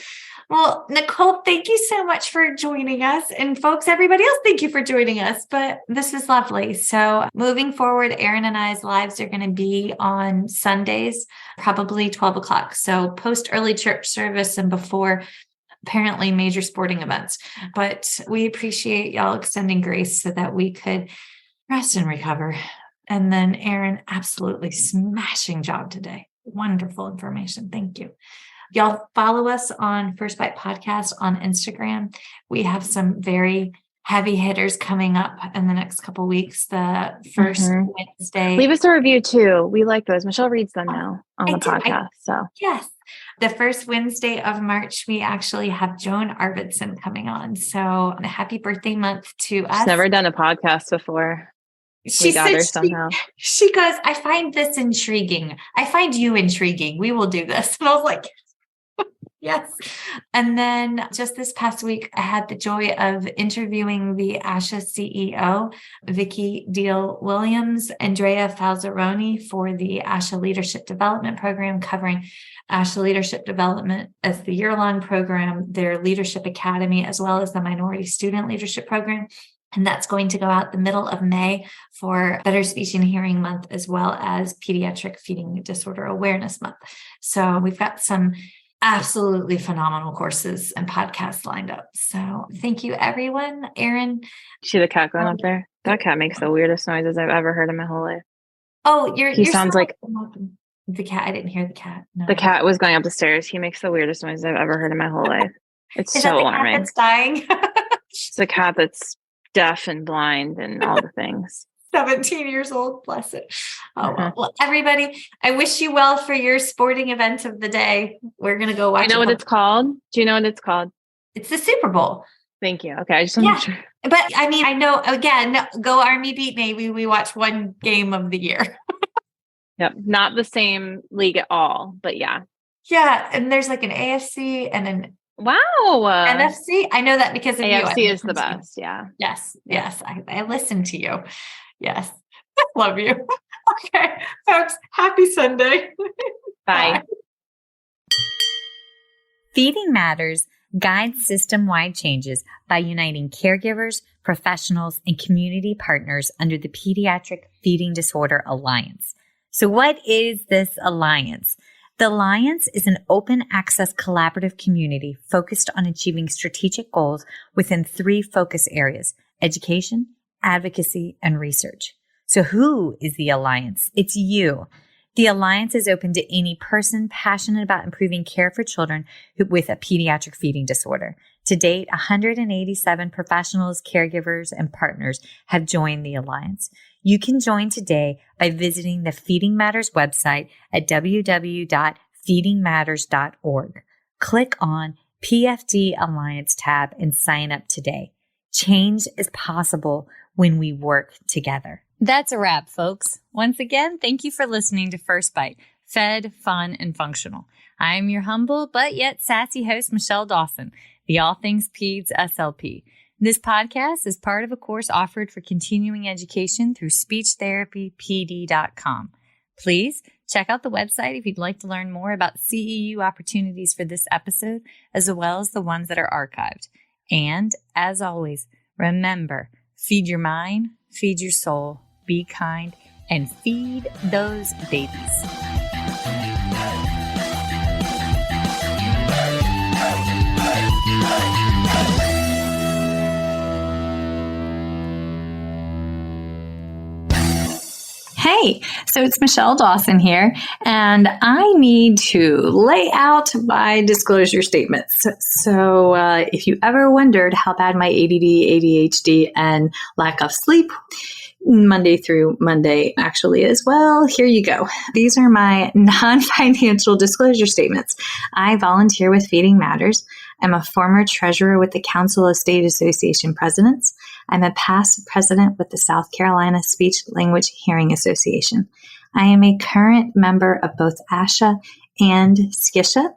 Well, Nicole, thank you so much for joining us. And folks, everybody else, thank you for joining us. But this is lovely. So moving forward, Erin and I's lives are going to be on Sundays, probably 12 o'clock. So post early church service and before apparently major sporting events. But we appreciate y'all extending grace so that we could rest and recover. And then Erin, absolutely smashing job today. Wonderful information. Thank you. Y'all follow us on First Bite Podcast on Instagram. We have some very heavy hitters coming up in the next couple of weeks. The first Wednesday. Leave us a review too. We like those. Michelle reads them now on the podcast. Yes. The first Wednesday of March, we actually have Joan Arvidsson coming on. So happy birthday month to us. She's never done a podcast before. We got her somehow. She goes, I find this intriguing. I find you intriguing. We will do this. And I was like, yes. And then just this past week, I had the joy of interviewing the ASHA CEO, Vicki Deal-Williams, Andrea Falzaroni for the ASHA Leadership Development Program, covering ASHA Leadership Development as the year-long program, their Leadership Academy, as well as the Minority Student Leadership Program. And that's going to go out the middle of May for Better Speech and Hearing Month, as well as Pediatric Feeding Disorder Awareness Month. So we've got some absolutely phenomenal courses and podcasts lined up. So thank you, everyone. Erin. See the cat going up there? That cat makes the weirdest noises I've ever heard in my whole life. Oh, he sounds like the cat. I didn't hear the cat. No. The cat was going up the stairs. He makes the weirdest noises I've ever heard in my whole life. It's Is so that the alarming. Cat that's dying? It's a cat that's deaf and blind and all the things. 17 years old, bless it. Oh, well, everybody, I wish you well for your sporting event of the day. We're going to go watch it. You know what it's called? Do you know what it's called? It's the Super Bowl. Thank you. Okay. I just want to make sure. But I mean, I know, again, go Army beat Navy. We watch one game of the year. Yep. Not the same league at all, but yeah. Yeah. And there's like an AFC and an NFC. I know that because of AFC you. is the best. Yeah. Yes. I listen to you. Yes. Love you. Okay, folks, happy Sunday. Bye. Feeding Matters guides system-wide changes by uniting caregivers, professionals, and community partners under the Pediatric Feeding Disorder Alliance. So what is this alliance? The Alliance is an open access collaborative community focused on achieving strategic goals within 3 focus areas: education, advocacy, and research. So who is the Alliance? It's you. The Alliance is open to any person passionate about improving care for children with a pediatric feeding disorder. To date, 187 professionals, caregivers, and partners have joined the Alliance. You can join today by visiting the Feeding Matters website at www.feedingmatters.org. Click on PFD Alliance tab and sign up today. Change is possible when we work together. That's a wrap, folks. Once again, thank you for listening to First Bite, fed, fun, and functional. I'm your humble but yet sassy host, Michelle Dawson, the All Things Peds SLP. This podcast is part of a course offered for continuing education through speechtherapypd.com. Please check out the website if you'd like to learn more about CEU opportunities for this episode, as well as the ones that are archived. And as always, remember, feed your mind, feed your soul, be kind, and feed those babies. Hey, so it's Michelle Dawson here, and I need to lay out my disclosure statements. So if you ever wondered how bad my ADD, ADHD, and lack of sleep Monday through Monday actually is, well, here you go. These are my non-financial disclosure statements. I volunteer with Feeding Matters. I'm a former treasurer with the Council of State Association Presidents. I'm a past president with the South Carolina Speech Language Hearing Association. I am a current member of both ASHA and SCISHA.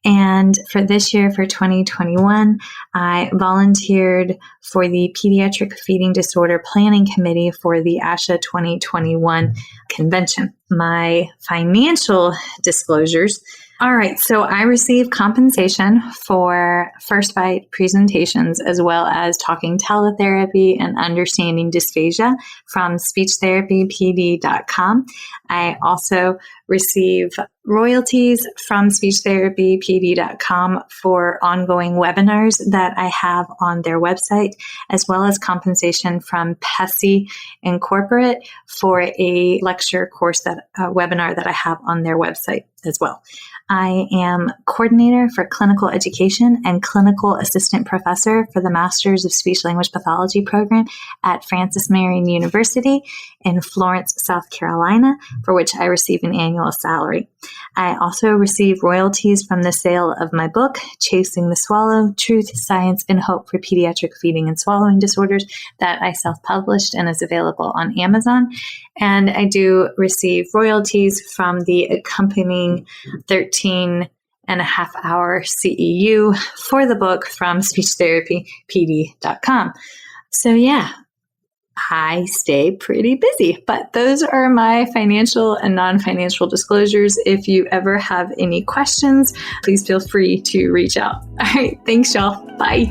And for this year, for 2021, I volunteered for the Pediatric Feeding Disorder Planning Committee for the ASHA 2021 convention. My financial disclosures. All right, so I receive compensation for First Bite presentations, as well as talking teletherapy and understanding dysphagia from speechtherapypd.com. I also receive royalties from speechtherapypd.com for ongoing webinars that I have on their website, as well as compensation from PESI Incorporate for a lecture course webinar that I have on their website. as well. I am coordinator for clinical education and clinical assistant professor for the Masters of Speech Language Pathology program at Francis Marion University in Florence, South Carolina, for which I receive an annual salary. I also receive royalties from the sale of my book, Chasing the Swallow, Truth, Science, and Hope for Pediatric Feeding and Swallowing Disorders, that I self-published and is available on Amazon. And I do receive royalties from the accompanying 13.5-hour CEU for the book from speechtherapypd.com. So yeah, I stay pretty busy, but those are my financial and non-financial disclosures. If you ever have any questions, please feel free to reach out. All right. Thanks, y'all. Bye.